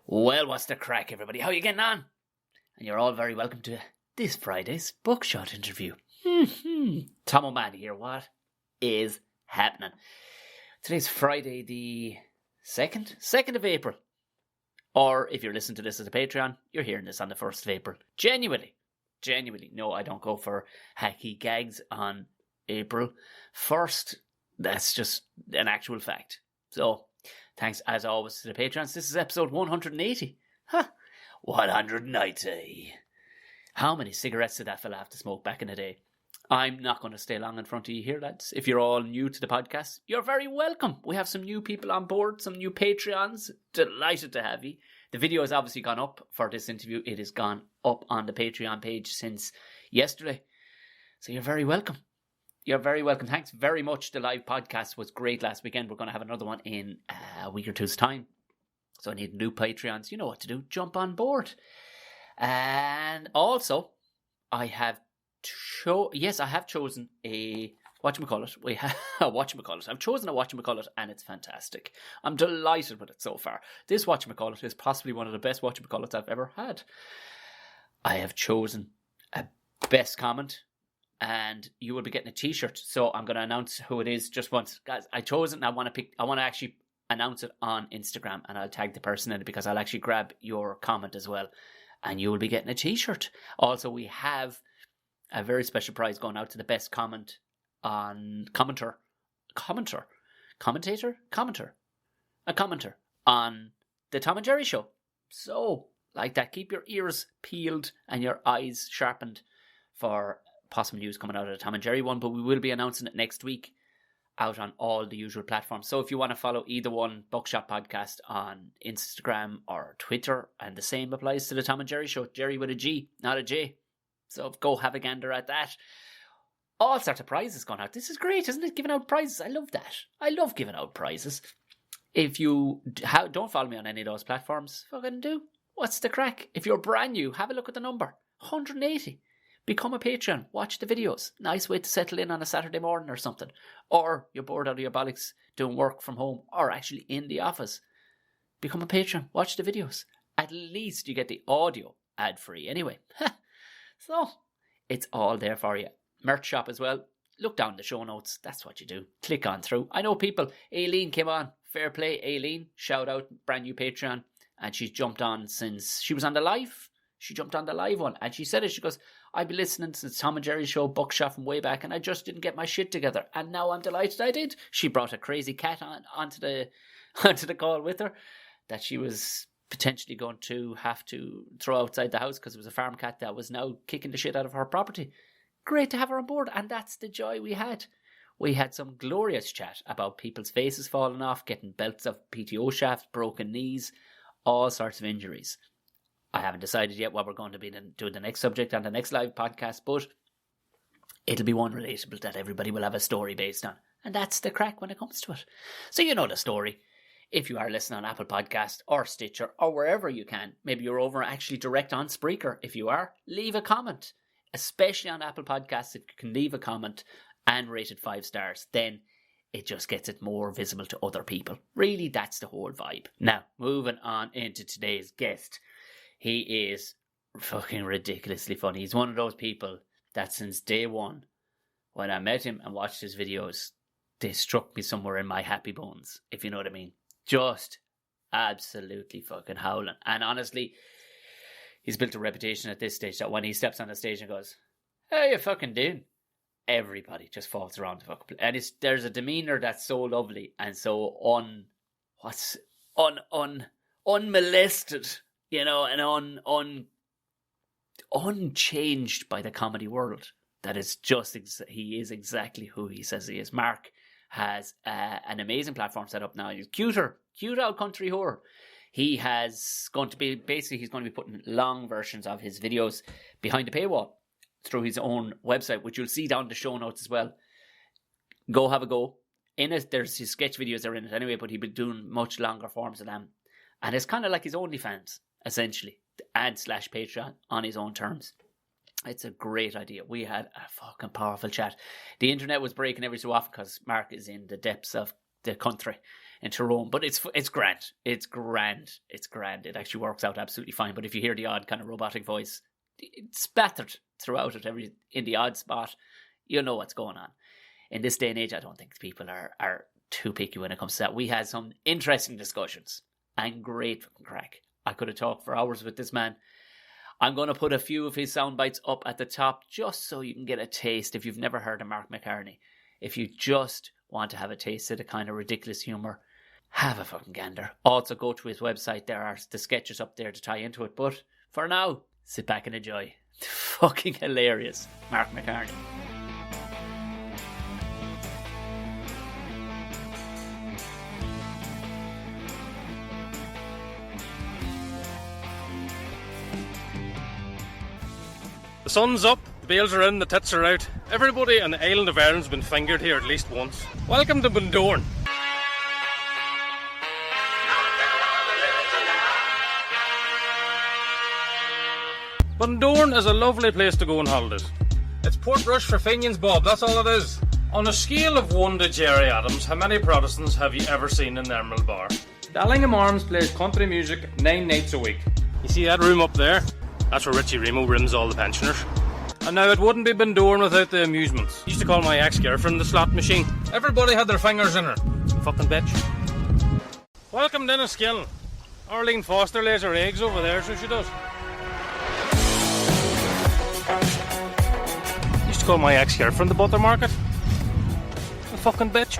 Well, what's the crack, everybody? How you getting on? And you're all very welcome to this Friday's Bookshot interview. Tom O'Malley here. What is happening? Today's Friday the 2nd of April. Or if you're listening to this as a Patreon, you're hearing this on the 1st of April. Genuinely. No, I don't go for hacky gags on April 1st. That's just an actual fact. So, thanks as always to the Patreons. This is episode 180. 190. How many cigarettes did that fella have to smoke back in the day? I'm not going to stay long in front of you here, lads. If you're all new to the podcast, you're very welcome. We have some new people on board, some new Patreons. Delighted to have you. The video has obviously gone up for this interview. It has gone up on the Patreon page since yesterday. So you're very welcome. You're very welcome. Thanks very much. The live podcast was great last weekend. We're going to have another one in a week or two's time. So I need new Patreons. You know what to do. Jump on board. And also, I have chosen a whatchamacallit. We have a whatchamacallit. I've chosen a whatchamacallit and it's fantastic. I'm delighted with it so far. This whatchamacallit is possibly one of the best whatchamacallits I've ever had. I have chosen a best comment and you will be getting a t-shirt. So I'm going to announce who it is just once. Guys, I chose it and I want to actually announce it on Instagram and I'll tag the person in it because I'll actually grab your comment as well. And you will be getting a t-shirt. Also, we have a very special prize going out to the best commenter on the Tom and Jerry show. So, like that, keep your ears peeled and your eyes sharpened for possible news coming out of the Tom and Jerry one, but we will be announcing it next week out on all the usual platforms. So if you want to follow either one, Buckshot Podcast on Instagram or Twitter, and the same applies to the Tom and Jerry show, Jerry with a G, not a J. So go have a gander at that. All sorts of prizes going out. This is great, isn't it? Giving out prizes. I love that. I love giving out prizes. If you don't follow me on any of those platforms, fucking do. What's the crack? If you're brand new, have a look at the number. 180. Become a Patreon. Watch the videos. Nice way to settle in on a Saturday morning or something. Or you're bored out of your bollocks doing work from home or actually in the office. Become a Patreon. Watch the videos. At least you get the audio ad-free anyway. So, it's all there for you. Merch shop as well. Look down the show notes. That's what you do. Click on through. I know people. Aileen came on. Fair play, Aileen. Shout out. Brand new Patreon. And she's jumped on since she was on the live. She jumped on the live one. And she said it. She goes, I've been listening to the Tom and Jerry show, Buckshot from way back. And I just didn't get my shit together. And now I'm delighted I did. She brought a crazy cat onto the call with her. That she was potentially going to have to throw outside the house because it was a farm cat that was now kicking the shit out of her property. Great to have her on board, and that's the joy we had. We had some glorious chat about people's faces falling off, getting belts of PTO shafts, broken knees, all sorts of injuries. I haven't decided yet what we're going to be doing the next subject on the next live podcast, but it'll be one relatable that everybody will have a story based on, and that's the crack when it comes to it. So you know the story. If you are listening on Apple Podcast or Stitcher or wherever you can, maybe you're over actually direct on Spreaker. If you are, leave a comment, especially on Apple Podcasts. If you can leave a comment and rate it 5 stars, then it just gets it more visible to other people. Really, that's the whole vibe. Now, moving on into today's guest. He is fucking ridiculously funny. He's one of those people that since day one, when I met him and watched his videos, they struck me somewhere in my happy bones, if you know what I mean. Just absolutely fucking howling. And honestly, he's built a reputation at this stage that when he steps on the stage and goes, how you fucking doing? Everybody just falls around the fucking place. And there's a demeanour that's so lovely and so unmolested, you know, and unchanged by the comedy world. That is just, he is exactly who he says he is. Mark has an amazing platform set up now. He's cute out country whore. He's going to be putting long versions of his videos behind the paywall through his own website, which you'll see down the show notes as well. Go have a go. In it, there's his sketch videos are in it anyway, but he'll be doing much longer forms of them. And it's kind of like his OnlyFans, essentially, and / Patreon on his own terms. It's a great idea. We had a fucking powerful chat. The internet was breaking every so often because Mark is in the depths of the country. in Tyrone. But it's grand. It's grand. It's grand. It actually works out absolutely fine. But if you hear the odd kind of robotic voice, it's splattered throughout it, in the odd spot, you know what's going on. In this day and age, I don't think people are too picky when it comes to that. We had some interesting discussions and great crack. I could have talked for hours with this man. I'm going to put a few of his sound bites up at the top just so you can get a taste if you've never heard of Mark McCarney. If you just want to have a taste of the kind of ridiculous humour, have a fucking gander. Also go to his website. There are the sketches up there to tie into it. But for now, sit back and enjoy. Fucking hilarious Mark McCarney. The sun's up, the bales are in, the tits are out. Everybody on the island of Ireland's been fingered here at least once. Welcome to Bundoran. Bundoran is a lovely place to go on holidays. It's Portrush for Fenians, Bob, that's all it is. On a scale of 1 to Jerry Adams, how many Protestants have you ever seen in the Emerald Bar? Dallingham Arms plays country music 9 nights a week. You see that room up there? That's where Richie Remo rims all the pensioners. And now it wouldn't be Bundoran without the amusements. I used to call my ex-girlfriend the slot machine. Everybody had their fingers in her. Fucking bitch. Welcome to Enniskillen. Arlene Foster lays her eggs over there, so she does. I used to call my ex-girlfriend the butter market. The fucking bitch.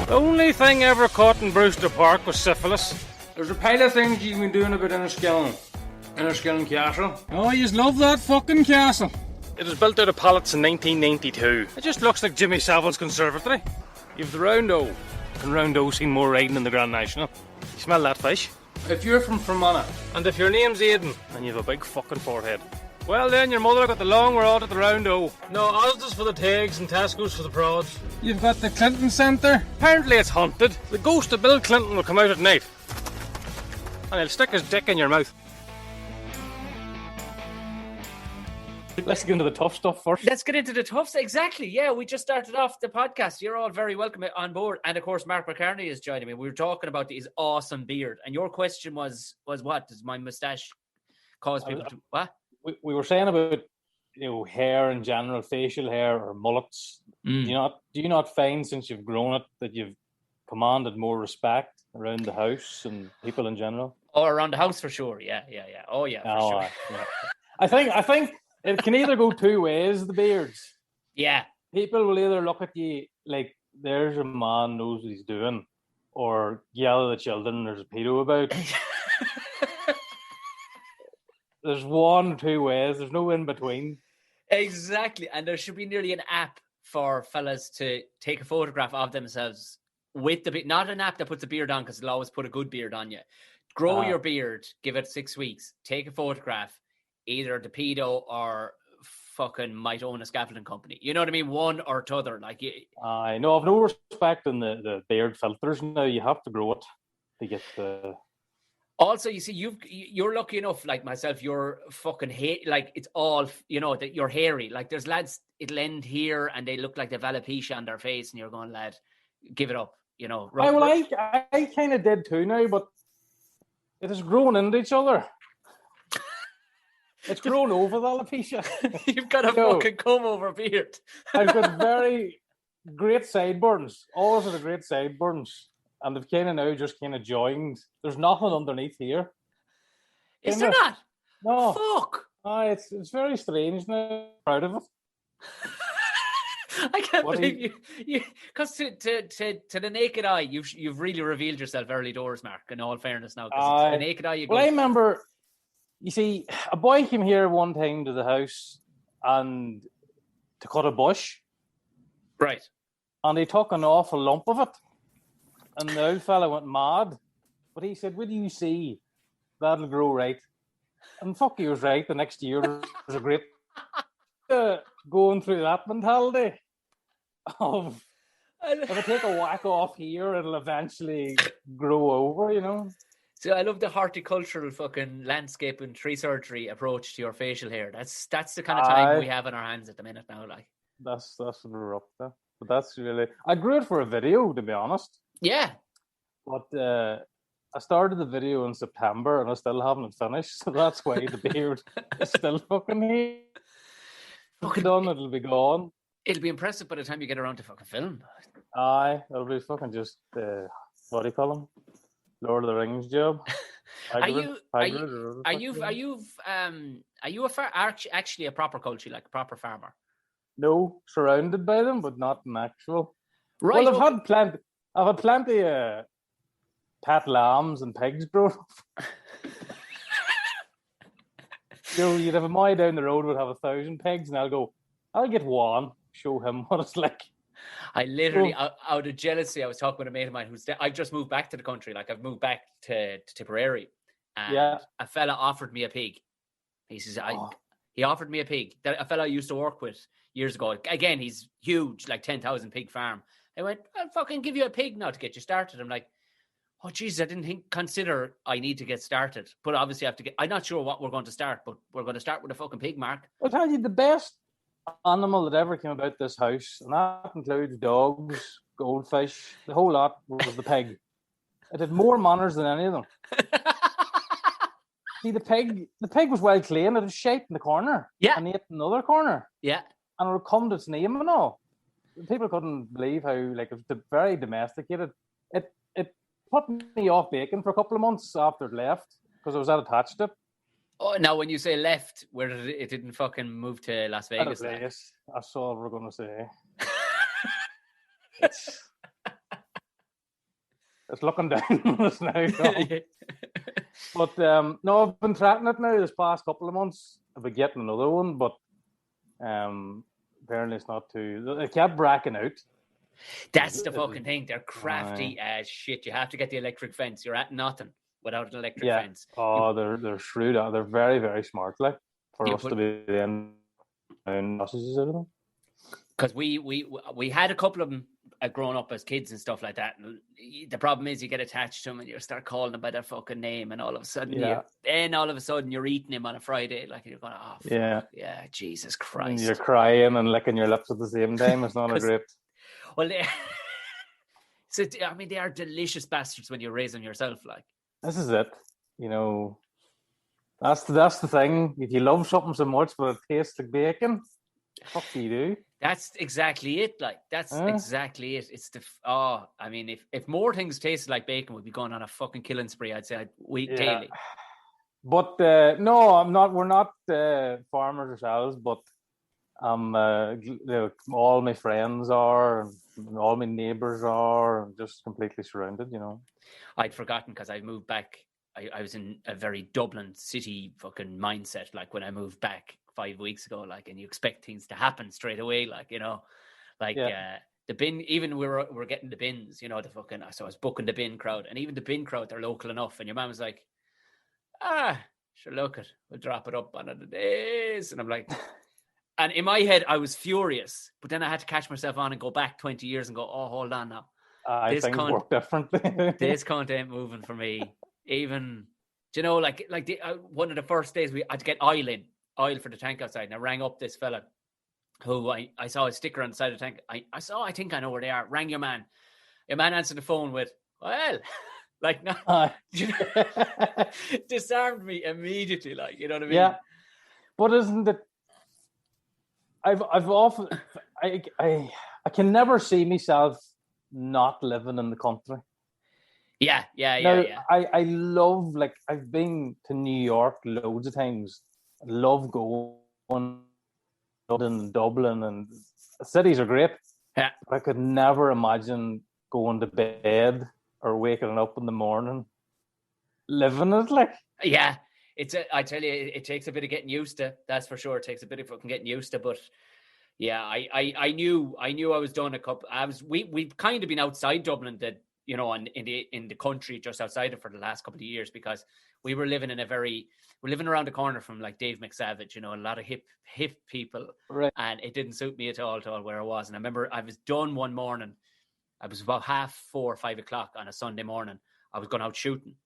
The only thing ever caught in Brewster Park was syphilis. There's a pile of things you've been doing about Enniskillen. Enniskillen Castle. Oh, you love that fucking castle. It was built out of pallets in 1992. It just looks like Jimmy Savile's conservatory. You've the Round O. And Round O seen more riding in the Grand National. You smell that fish? If you're from Fermanagh, and if your name's Aidan, and you've a big fucking forehead, well then your mother got the long road at the Round O. No, Asda's for the Tegs and Tesco's for the Prods. You've got the Clinton Centre. Apparently it's haunted. The ghost of Bill Clinton will come out at night. And he'll stick his dick in your mouth. Let's get into the tough stuff first. Let's get into the toughs. Exactly. Yeah, we just started off the podcast. You're all very welcome on board. And of course, Mark McCarney is joining me. We were talking about his awesome beard. And your question was what? Does my moustache cause people to... What? We were saying about hair in general, facial hair or mullets. Do you not find since you've grown it that you've commanded more respect around the house and people in general? Oh, around the house for sure. Yeah. Oh yeah, for sure. Yeah. I think it can either go two ways, the beards. Yeah. People will either look at you like there's a man knows what he's doing, or yell at the children there's a pedo about. There's one or two ways. There's no in between. Exactly. And there should be nearly an app for fellas to take a photograph of themselves with the beard. Not an app that puts a beard on, because it'll always put a good beard on you. Grow your beard, give it 6 weeks, take a photograph, either the pedo or fucking might own a scaffolding company. You know what I mean? One or t'other. Like, I know. I've no respect in the beard filters now. You have to grow it to get the... Also, you see, you're lucky enough, like myself, you're fucking like it's all, that you're hairy. Like there's lads, it'll end here and they look like they've alopecia on their face and you're going, lad, give it up, I kind of did too now, but it has grown into each other. It's grown over the alopecia. You've got a fucking comb-over beard. I've got very great sideburns. Always had great sideburns. And they've kind of now just kind of joined. There's nothing underneath here. Is there not? No. Fuck. It's very strange now. I'm proud of it. I can't believe you. Because to the naked eye, you've really revealed yourself early doors, Mark. In all fairness, now, because to the naked eye, you go. Well, I remember. You see, a boy came here one time to the house and to cut a bush. Right. And he took an awful lump of it. And the old fella went mad. But he said, "What do you see? That'll grow right." And fuck, he was right. The next year was a great going through that mentality of if I take a whack off here, it'll eventually grow over, So I love the horticultural fucking landscape and tree surgery approach to your facial hair. That's the kind of time we have in our hands at the minute now. Like that's what we're up to. But that's really, I grew it for a video, to be honest. Yeah. But I started the video in September and I still haven't finished, so that's why the beard is still fucking here. Fucking done, it'll be gone. It'll be impressive by the time you get around to fucking film. Aye, it'll be fucking just what do you call him? Lord of the Rings job. Are you actually a proper culture, like a proper farmer? No, surrounded by them, but not an actual. Right. Well, I've had plenty of pet lambs and pigs growing up. You'd have a boy down the road would have 1,000 pigs, and I'll get one, show him what it's like. I literally, out of jealousy, I was talking with a mate of mine I've just moved back to the country. Like, I've moved back to Tipperary, and a fella offered me a pig. He says, he offered me a pig. That a fella I used to work with years ago. Again, he's huge, like 10,000 pig farm. I went, I'll fucking give you a pig now to get you started. I'm like, oh, Jesus, I didn't consider I need to get started. But obviously I have to I'm not sure what we're going to start, but we're going to start with a fucking pig, Mark. I'll tell you, the best animal that ever came about this house, and that includes dogs, goldfish, the whole lot, was the pig. It had more manners than any of them. See, the pig was well clean. It was shaped in the corner. Yeah. And ate another corner. Yeah. And it would come to its name and all. People couldn't believe how, like, it was very domesticated. It put me off bacon for a couple of months after it left because I was that attached to it. Oh, now when you say left, where did it didn't fucking move to Las Vegas? That's all we're going to say. It's looking down on us now. But no, I've been threatening it now this past couple of months about getting another one, but apparently it's not too. It kept bracking out. That's the fucking thing. They're crafty as shit. You have to get the electric fence. You're at nothing without an electric fence. Oh, they're shrewd. They're very, very smart. Like for us to be in sausages out of them. Because we had a couple of them growing up as kids and stuff like that. And the problem is you get attached to them and you start calling them by their fucking name, and all of a sudden you're eating him on a Friday, like you're going, oh fuck, yeah, Jesus Christ. And you're crying and licking your lips at the same time. It's not a great. Well, they are delicious bastards when you raise them yourself. Like, this is it. You know, that's the thing. If you love something so much, but it tastes like bacon, fuck you do. That's exactly it. Like, that's exactly it. It's if more things tasted like bacon, we'd be going on a fucking killing spree. I'd say daily. But no, I'm not. We're not farmers ourselves, but all my friends are, and all my neighbors are, and just completely surrounded. You know, I'd forgotten because I moved back. I was in a very Dublin city fucking mindset. Like when I moved back 5 weeks ago, like, and you expect things to happen straight away, like, you know, like the bin. Even we're getting the bins, you know, the fucking. So I was booking the bin crowd, and even the bin crowd, they're local enough. And your mum was like, sure, look it, we'll drop it up on the days, and I'm like. And in my head, I was furious, but then I had to catch myself on and go back 20 years and go, oh, hold on now. Things work differently. This content moving for me. Even, do you know, like one of the first days I had to get oil for the tank outside. And I rang up this fella who I saw a sticker on the side of the tank. I think I know where they are. Rang your man. Your man answered the phone with, well, like, no, disarmed me immediately. Like, you know what I mean? Yeah. But isn't it? I've often I can never see myself not living in the country. Yeah. I love, like, I've been to New York loads of times. I love going to Dublin, and cities are great. Yeah. But I could never imagine going to bed or waking up in the morning living it, like. Yeah. I tell you, it takes a bit of getting used to. That's for sure. It takes a bit of fucking getting used to. But yeah, I knew I was done a couple. We've kind of been outside Dublin, that, you know, in the country just outside it for the last couple of years, because we were living we're living around the corner from, like, Dave McSavage, you know, a lot of hip people, right? And it didn't suit me at all where I was. And I remember I was done one morning. I was about 4:30, 5 o'clock on a Sunday morning. I was going out shooting,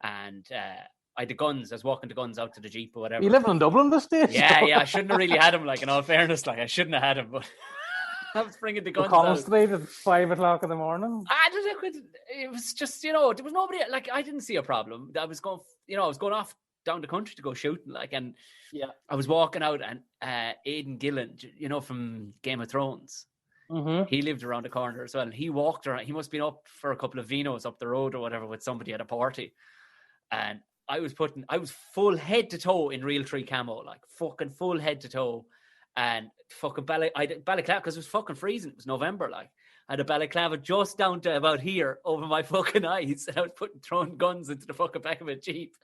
and I had the guns. I was walking the guns out to the Jeep or whatever. You living in Dublin this day? Yeah. I shouldn't have really had him, like, in all fairness. Like, I shouldn't have had him. But I was bringing the guns O'Connell out. Street at 5 o'clock in the morning. It was just, there was nobody, like, I didn't see a problem. I was going off down the country to go shooting, like, and Yeah. I was walking out, and Aidan Gillen, from Game of Thrones, he lived around the corner as well, and he walked around. He must have been up for a couple of vinos up the road or whatever with somebody at a party, and I was full head to toe in Realtree camo, like fucking full head to toe, and fucking balaclava, because it was fucking freezing. It was November, like. I had a balaclava just down to about here over my fucking eyes, and I was throwing guns into the fucking back of a Jeep.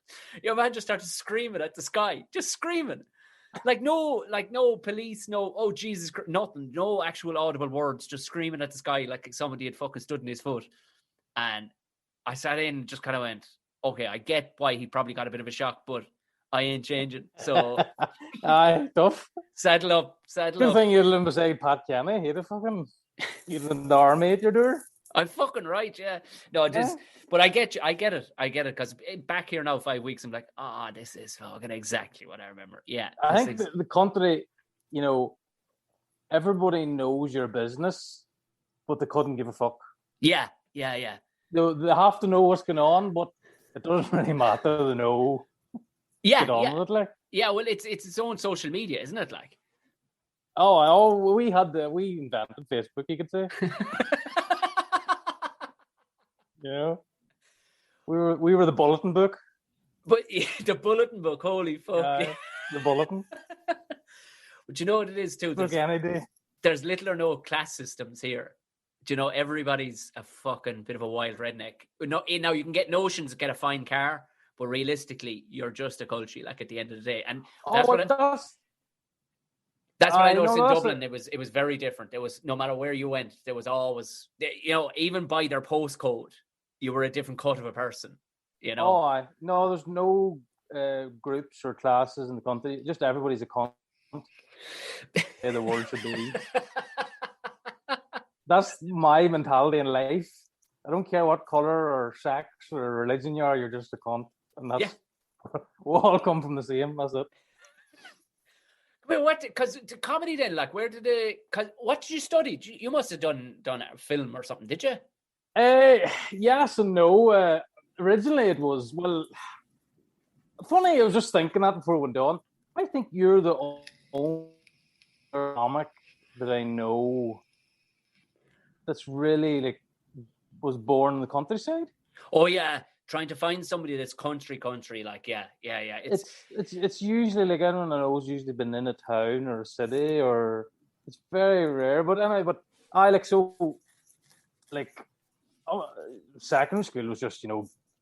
Your man just started screaming at the sky, just screaming. No police, no, oh Jesus, nothing, no actual audible words, just screaming at the sky like somebody had fucking stood in his foot. And I sat in and just kind of went, okay, I get why he probably got a bit of a shock, but I ain't changing. So, aye, tough. Saddle up. Good thing you're living beside Pat Kenny. He'd have fucking, you'd have an army at your door. I'm fucking right, yeah. No, but I get you. I get it, because back here now 5 weeks, I'm like, this is fucking exactly what I remember. Yeah. I think the country, everybody knows your business, but they couldn't give a fuck. Yeah. They have to know what's going on, but it doesn't really matter to know. Yeah. Get on with it, like. Yeah, well, it's its own social media, isn't it? Like. We invented Facebook, you could say. We were the bulletin book. But the bulletin book, holy fuck. The bulletin. But you know what it is too? There's little or no class systems here. Do you know, everybody's a fucking bit of a wild redneck. Now you can get notions, get a fine car, but realistically, you're just a culture, like, at the end of the day. And that's what I noticed in Dublin. It was very different. It was, no matter where you went, there was always, even by their postcode, you were a different cut of a person. No, there's no groups or classes in the country. Just everybody's a cunt. Yeah, the world should be. That's my mentality in life. I don't care what color or sex or religion you are. You're just a cunt, and that's we all come from the same. That's it. Wait, what? Because the comedy then, like, what did you study? You must have done a film or something, did you? Yes and no. Originally, it was, funny. I was just thinking that before we went on. I think you're the only comic that I know that's really was born in the countryside. Oh yeah. Trying to find somebody that's country, like, yeah. It's usually, like, everyone I know has usually been in a town or a city, or it's very rare. But anyway, secondary school was just,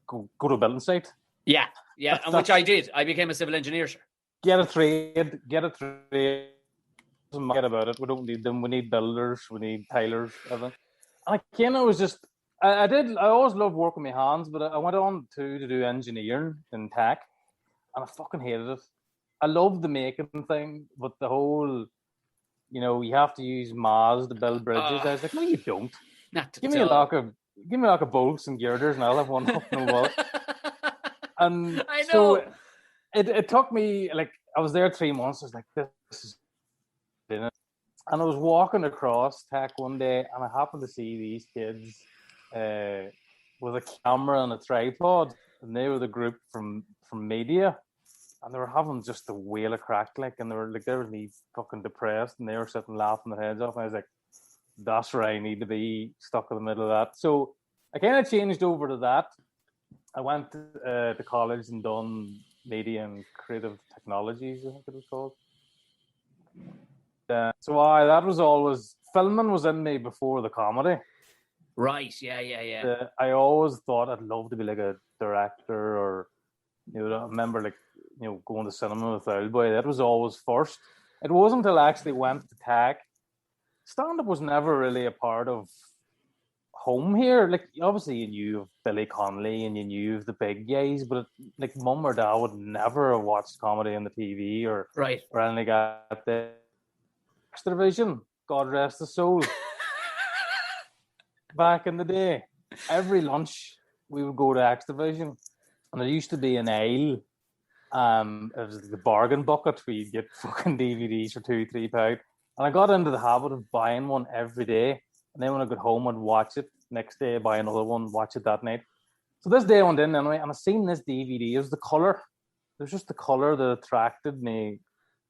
go to a building site. Yeah, and which I did. I became a civil engineer, sir. Get a trade. Doesn't matter about it. We don't need them. We need builders. We need tilers. Everything. And I was just. I always loved working with my hands, but I went on to do engineering in tech, and I fucking hated it. I loved the making thing, but the whole, you have to use maths to build bridges. I was like, no, you don't. Give me a lock of bolts and girders, and I'll have one up no bother. And I know. So it took me, like, I was there 3 months. I was like, this is it. And I was walking across tech one day, and I happened to see these kids with a camera and a tripod, and they were the group from media, and they were having just a whale of crack, like, and they were really fucking depressed, and they were sitting laughing their heads off, and I was like, that's where I need to be, stuck in the middle of that. So I kind of changed over to that. I went to college and done media and creative technologies, I think it was called. So that was always, filming was in me before the comedy. Right, yeah. I always thought I'd love to be like a director, or, I remember, like, going to cinema with Owlboy. That was always first. It wasn't until I actually went to tech. Stand-up was never really a part of home here. Like, obviously you knew of Billy Connolly and you knew of the big guys, but like, mum or dad would never have watched comedy on the TV or anything like that. The Extravision, God rest his soul. Back in the day, every lunch we would go to Extravision, and there used to be an aisle. It was the bargain bucket where you'd get fucking DVDs for £2-3. And I got into the habit of buying one every day. And then when I got home, I'd watch it. Next day, buy another one, watch it that night. So this day I went in anyway, and I seen this DVD. It was the colour. There's just the colour that attracted me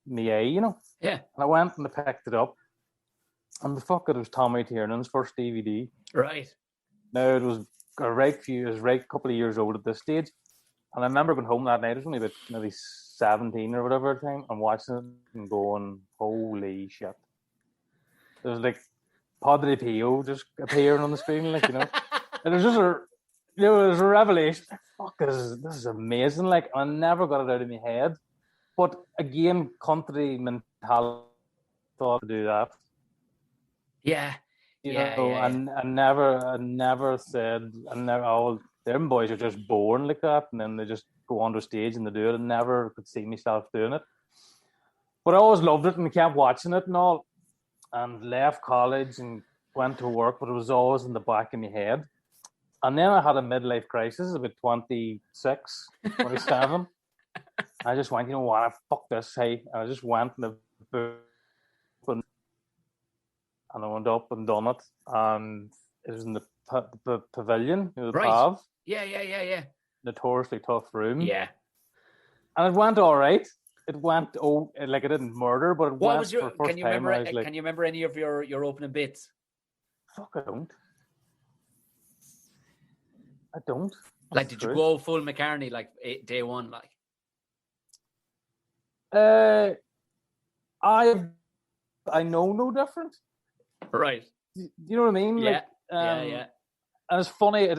eye, you know. Yeah. And I went and I picked it up. And the fuck, it was Tommy Tiernan's first DVD. Right. Now, it was a couple of years old at this stage. And I remember going home that night, it was only about maybe 17 or whatever at the time, and watching it and going, holy shit. There was like Padre Pio just appearing on the screen, like, you know. And it was just it was a revelation. Fuck, this is amazing. Like, I never got it out of my head. But again, country mentality thought to do that. Yeah. You know, I never said, them boys are just born like that, and then they just go onto stage and they do it. I never could see myself doing it. But I always loved it and kept watching it and all. And left college and went to work, but it was always in the back of my head. And then I had a midlife crisis about 26, 27. I just went, you know what, fuck this, hey. And I just went and I went up and done it. And it was in the pavilion, you know, the Pav. Yeah. Notoriously tough room. Yeah. And it went all right. It went, like it didn't murder, but it went for the first can you time. Remember? Can you remember any of your opening bits? Fuck, I don't. Like, did you go full McCarney like day one? Like, I know no different. Right. Do you know what I mean? Yeah. Like, yeah. And it's funny.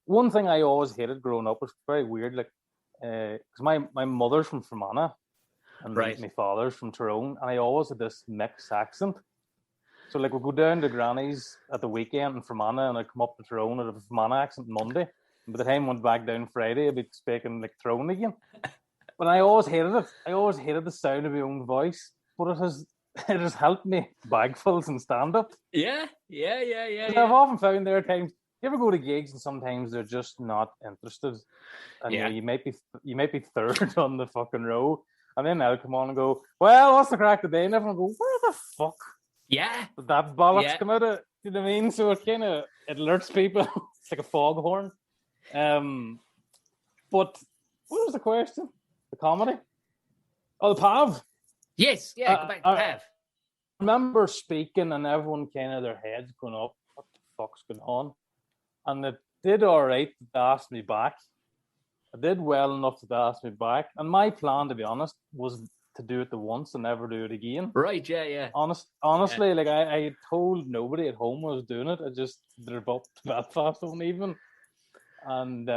One thing I always hated growing up was very weird. Like, because my mother's from Fermanagh, and right. my father's from Tyrone, and I always had this mixed accent. So, like, we'd go down to Granny's at the weekend in Fermanagh, and I'd come up to Tyrone with a Fermanagh accent Monday. And by the time I went back down Friday, I'd be speaking like Tyrone again. But I always hated it. I always hated the sound of my own voice. But it has helped me bagfuls and stand up. Yeah. I've often found there are times you ever go to gigs and sometimes they're just not interested, and you might be third on the fucking row, and then they'll come on and go, "Well, what's the crack today?" And everyone will go, "Where the fuck?" Yeah. Did that bollocks come out of? You know what I mean? So it alerts people. It's like a foghorn. But what was the question? The comedy? Oh, the Pav. Yes. Yeah. Go back to Pav. I remember speaking and everyone kind of their heads going up. What the fuck's going on? And it did all right to ask me back. I did well enough to ask me back. And my plan, to be honest, was to do it the once and never do it again. Right, yeah. Honestly, like I told nobody at home I was doing it. I just drove up to Belfast one evening. And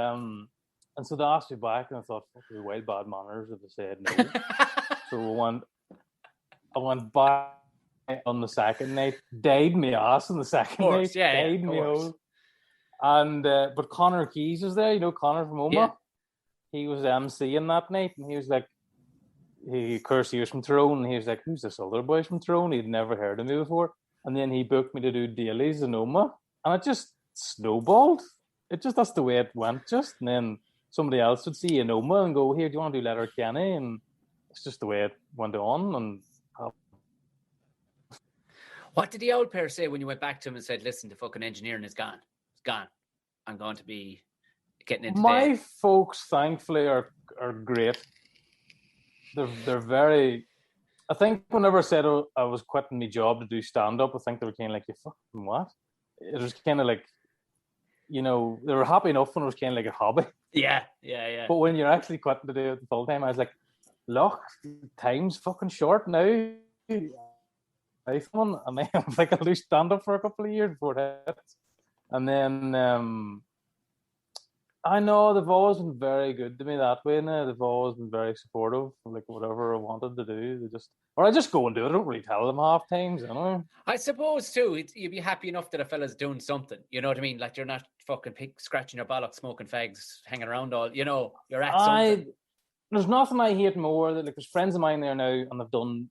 so they asked me back and I thought, fuck, it was way bad manners if I said no. So I went back on the second night, died me ass on the second night, died me hole. And but Connor Keys was there, you know, Connor from Oma. Yeah. He was MCing that night, and he was like, he was from Tyrone, and he was like, who's this other boy from Tyrone? He'd never heard of me before. And then he booked me to do dailies in Oma, and it just snowballed. That's the way it went, just. And then somebody else would see in Oma and go, here, do you want to do Letterkenny? And it's just the way it went on. And what did the old pair say when you went back to him and said, listen, the fucking engineering is gone? It's gone. I'm going to be getting into my folks, thankfully, are great. They're very... I think whenever I said I was quitting my job to do stand-up, I think they were kind of like, you fucking what? It was kind of like, you know, they were happy enough when it was kind of like a hobby. Yeah. But when you're actually quitting to do it full time, I was like, look, time's fucking short now. I think I'll do stand-up for a couple of years before it hits. And then I know they've always been very good to me that way now. They've always been very supportive of like whatever I wanted to do. I just go and do it. I don't really tell them half times, you know. I suppose too, you'd be happy enough that a fella's doing something. You know what I mean? Like you're not fucking scratching your bollocks, smoking fags, hanging around all. You know, you're at something. There's nothing I hate more than like there's friends of mine there now, and they've done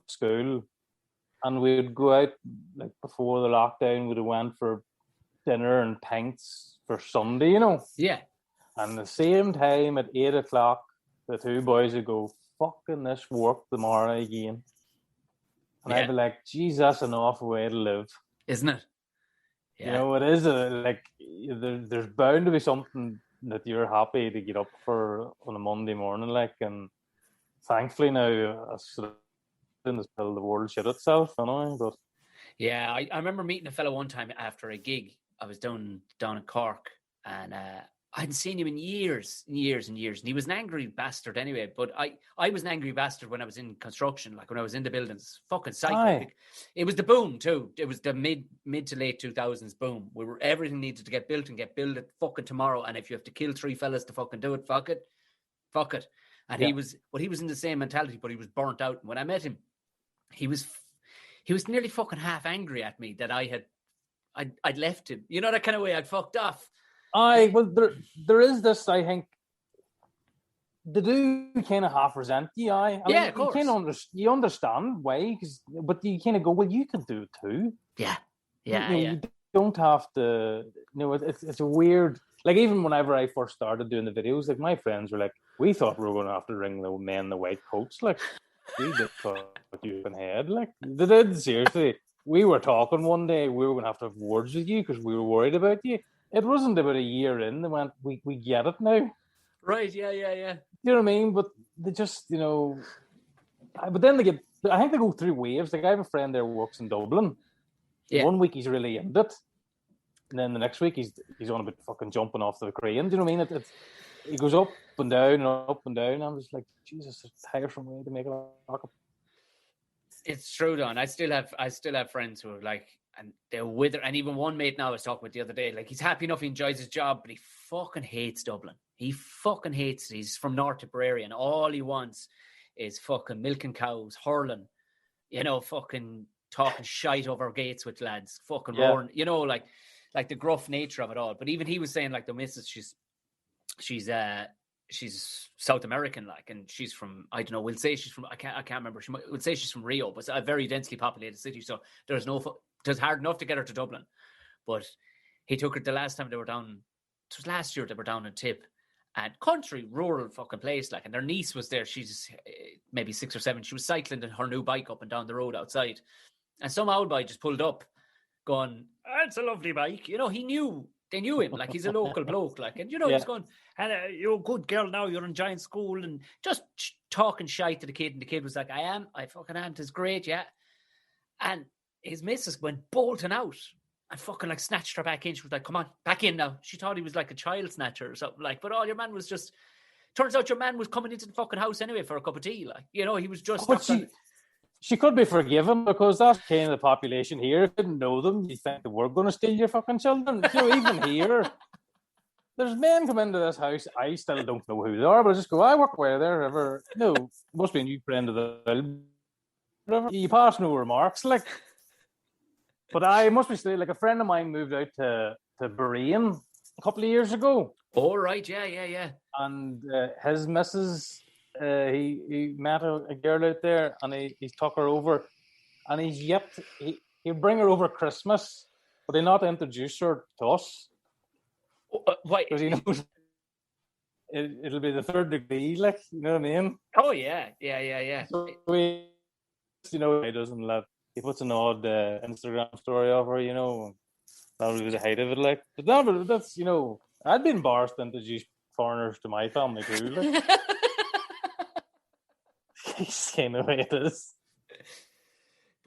school, and we'd go out like before the lockdown. We'd have went for dinner and pints for Sunday, you know. Yeah. And the same time at 8:00, the two boys would go, fucking this work tomorrow again. And I'd be like, "Geez, that's an awful way to live." Isn't it? Yeah. You know, it is there's bound to be something that you're happy to get up for on a Monday morning, like, and thankfully now in this pill the world shit itself, you know. But yeah, I remember meeting a fellow one time after a gig. I was down in Cork, and I hadn't seen him in years and years and years. And he was an angry bastard anyway. But I was an angry bastard when I was in construction, like when I was in the buildings. Fucking psycho. Aye. It was the boom too. It was the mid to late 2000s boom. Everything needed to get built and get built it fucking tomorrow. And if you have to kill 3 fellas to fucking do it, fuck it. And he was in the same mentality, but he was burnt out. And when I met him, he was nearly fucking half angry at me that I'd left him. You know, that kind of way I'd fucked off. Well, there is this, I think, they do kind of half resent you. I mean, of course. You understand why, but you kind of go, well, you can do it too. Yeah. You don't have to, it's a weird, like, even whenever I first started doing the videos, like, my friends were like, we thought we were going to have to ring the men in the white coats, like, we did thought you in head, like, they did, seriously. We were talking one day, we were going to have words with you because we were worried about you. It wasn't about a year in, they went, we get it now. Right, yeah. You know what I mean? But they just, but then I think they go through waves. Like, I have a friend there who works in Dublin. Yeah. 1 week he's really into it. And then the next week he's on about fucking jumping off the crane. Do you know what I mean? He goes up and down and up and down. I'm just like, Jesus, it's a tiresome way to make it lock up. It's true, Don. I still have friends who are like, and they're wither. And even one mate now I was talking with the other day, like, he's happy enough, he enjoys his job, but he fucking hates Dublin. He fucking hates it. He's from North Tipperary, and all he wants is fucking milking cows, hurling, fucking talking shite over gates with lads, fucking roaring, like the gruff nature of it all. But even he was saying, like, the missus, she's South American, like, and she's from, I don't know, we'll say she's from, I can't remember. We'll say she's from Rio, but it's a very densely populated city. So it's hard enough to get her to Dublin. But he took her the last time they were down, it was last year, they were down in Tip, and country, rural fucking place, like, and their niece was there. She's maybe 6 or 7. She was cycling her new bike up and down the road outside. And some old boy just pulled up going, it's a lovely bike. They knew him, like, he's a local bloke, like, and he's going, you're a good girl now, you're enjoying school, and just talking shite to the kid, and the kid was like, I fucking am, it's great, yeah. And his missus went bolting out and fucking, like, snatched her back in. She was like, come on, back in now. She thought he was like a child snatcher or something, like, but all your man was just, turns out your man was coming into the fucking house anyway for a cup of tea, like, he was just... She could be forgiven, because that's kind of the population here. If you didn't know them, you think they were going to steal your fucking children. Even here, there's men come into this house. I still don't know who they are, but I just go, I work where they're ever. No, must be a new friend of the film. You pass no remarks, like. But I must be still, like, a friend of mine moved out to Bahrain a couple of years ago. Oh, right, yeah. And his missus... he met a girl out there, and he took her over, and he'll bring her over Christmas, but he'll not introduce her to us. Why? Because he knows it'll be the third degree, like, you know what I mean? Oh yeah. So he doesn't let. He puts an odd Instagram story of her, that was the height of it, like. But no, but that's I'd be embarrassed to introduce foreigners to my family too, like. He's kind of the way it is.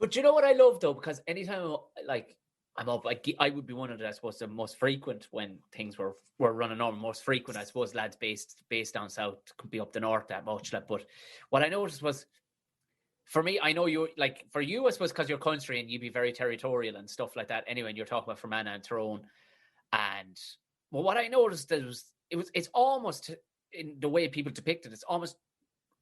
But you know what I love, though, because anytime, like, I'm up, I would be one of the, I suppose, the most frequent when things were running on. Most frequent, I suppose, lads based down south could be up the north that much. Like, but what I noticed was, for me, I know you, like, for you, I suppose, because you're country and you'd be very territorial and stuff like that. Anyway, and you're talking about Fermanagh and Tyrone, and well, what I noticed it's almost, in the way people depict it, it's almost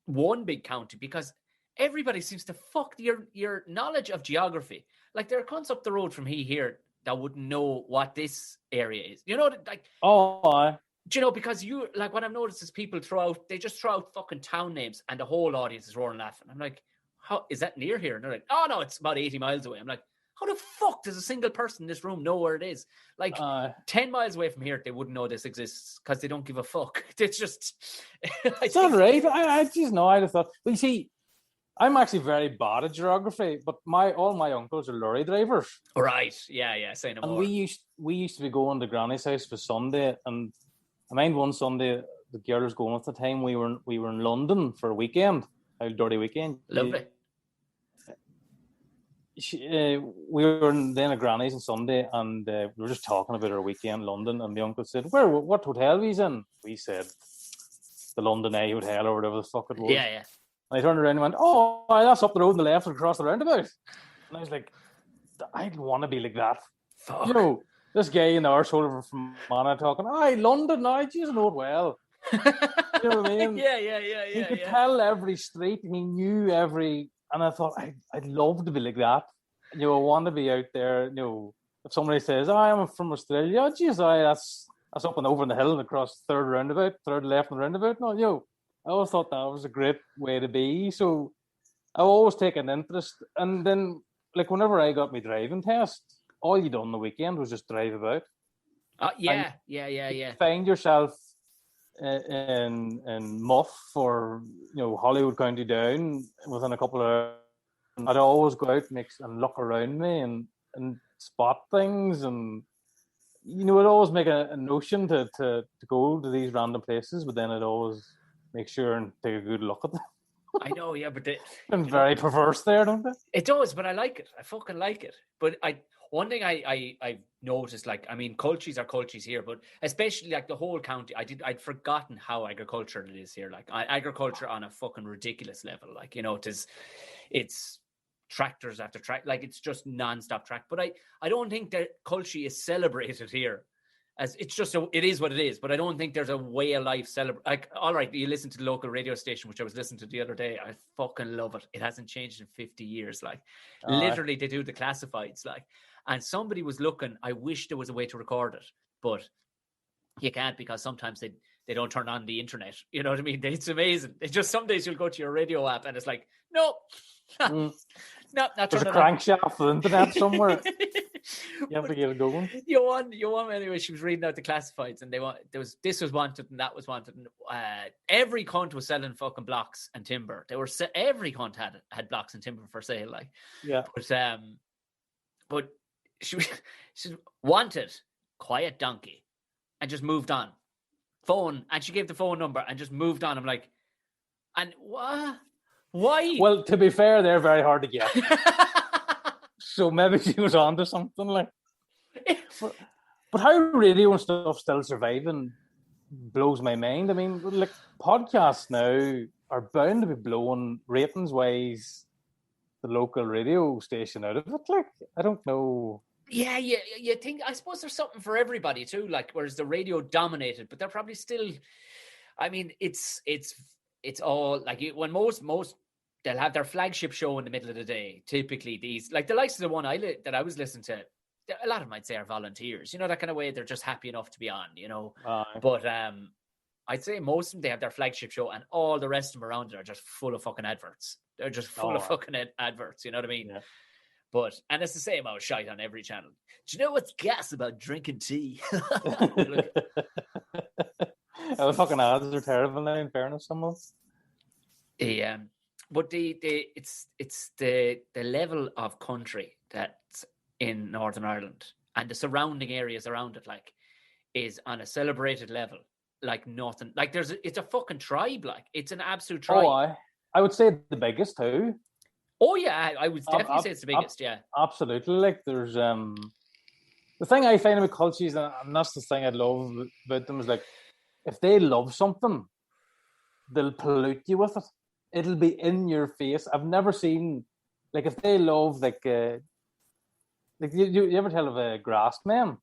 one big county, because everybody seems to fuck your knowledge of geography. Like, there are cunts up the road from here that wouldn't know what this area is. Like, because you, like, what I've noticed is people they just throw out fucking town names, and the whole audience is roaring laughing. I'm like, how is that near here? And they're like, oh no, it's about 80 miles away. I'm like, how the fuck does a single person in this room know where it is? Like, 10 miles away from here, they wouldn't know this exists because they don't give a fuck. It's just... It's all right. I just know. I just thought... Well, you see, I'm actually very bad at geography, but all my uncles are lorry drivers. Right. Yeah. Say no And more. we used to be going to Granny's house for Sunday, and I mind one Sunday the girl was going at the time. We were in London for a weekend, a dirty weekend. Lovely. We were then at Granny's on Sunday, and we were just talking about our weekend in London. And the uncle said, what hotel we in?" We said, "The London A Hotel," or whatever the fuck it was. Yeah. And I turned around and went, "Oh, that's up the road on the left and across the roundabout." And I was like, "I'd want to be like that." Fuck. You know, this guy in the arsehole from Mana talking, London, I just know it well. You know what I mean? Yeah. He could tell every street. He knew every... And I thought, I'd love to be like that. You know, I want to be out there. You know, if somebody says, I'm from Australia, oh, geez, that's up and over in the hill and across third left and roundabout. No, you know, I always thought that was a great way to be. So I always take an interest. And then, like, whenever I got my driving test, all you done on the weekend was just drive about. Yeah. Find yourself in Muff or Hollywood County Down within a couple of hours. I'd always go out and look around me and spot things, and I'd always make a notion to go to these random places, but then I'd always make sure and take a good look at them. I know, yeah, but it's very perverse there, don't it? It does, but I like it. I fucking like it. But one thing I've noticed, like, I mean, cultures are cultures here, but especially like the whole county, I'd forgotten how agricultural it is here. Like agriculture on a fucking ridiculous level. Like, it's tractors after track, like it's just non-stop track. But I don't think that culture is celebrated here. As it's just it is what it is, but I don't think there's a way of life celebrate. Like, all right, you listen to the local radio station, which I was listening to the other day. I fucking love it. It hasn't changed in 50 years. Like, literally, they do the classifieds. Like, and somebody was looking. I wish there was a way to record it, but you can't, because sometimes they don't turn on the internet. You know what I mean? It's amazing. It's just some days you'll go to your radio app and it's like, no, no, not there's a crankshaft for the internet somewhere. You have to get it going. You want anyway. She was reading out the classifieds, and this was wanted and that was wanted. And, every cunt was selling fucking blocks and timber. Every cunt had blocks and timber for sale. Like, yeah. But she wanted quiet donkey, and just moved on. Phone, and she gave the phone number and just moved on. I'm like, and what? Why? Well, to be fair, they're very hard to get. So maybe she was onto something, like. But how radio and stuff still surviving blows my mind. I mean, like, podcasts now are bound to be blowing ratings-wise the local radio station out of it. Like, I don't know. Yeah, you think, I suppose there's something for everybody too, like, whereas the radio dominated, but they're probably still, I mean, it's all, like, when most they'll have their flagship show in the middle of the day. Typically, these, like the likes of the one that I was listening to, a lot of them I'd say are volunteers. That kind of way. They're just happy enough to be on. But I'd say most of them, they have their flagship show, and all the rest of them around it are just full of fucking adverts. They're just full of fucking adverts. You know what I mean? Yeah. But, and it's the same old shite on every channel. Do you know what's gas about drinking tea? The fucking ads are terrible now, in fairness, some of them. But it's the level of country that's in Northern Ireland and the surrounding areas around it, like, is on a celebrated level, like nothing. Like, it's a fucking tribe. Like, it's an absolute tribe. Oh, I would say the biggest too. Oh yeah, I would definitely say it's the biggest. Yeah, absolutely. Like, there's the thing I find about cultures, and that's the thing I love about them, is like, if they love something, they'll pollute you with it. It'll be in your face. I've never seen, like, if they love, like you ever tell of a Grassman?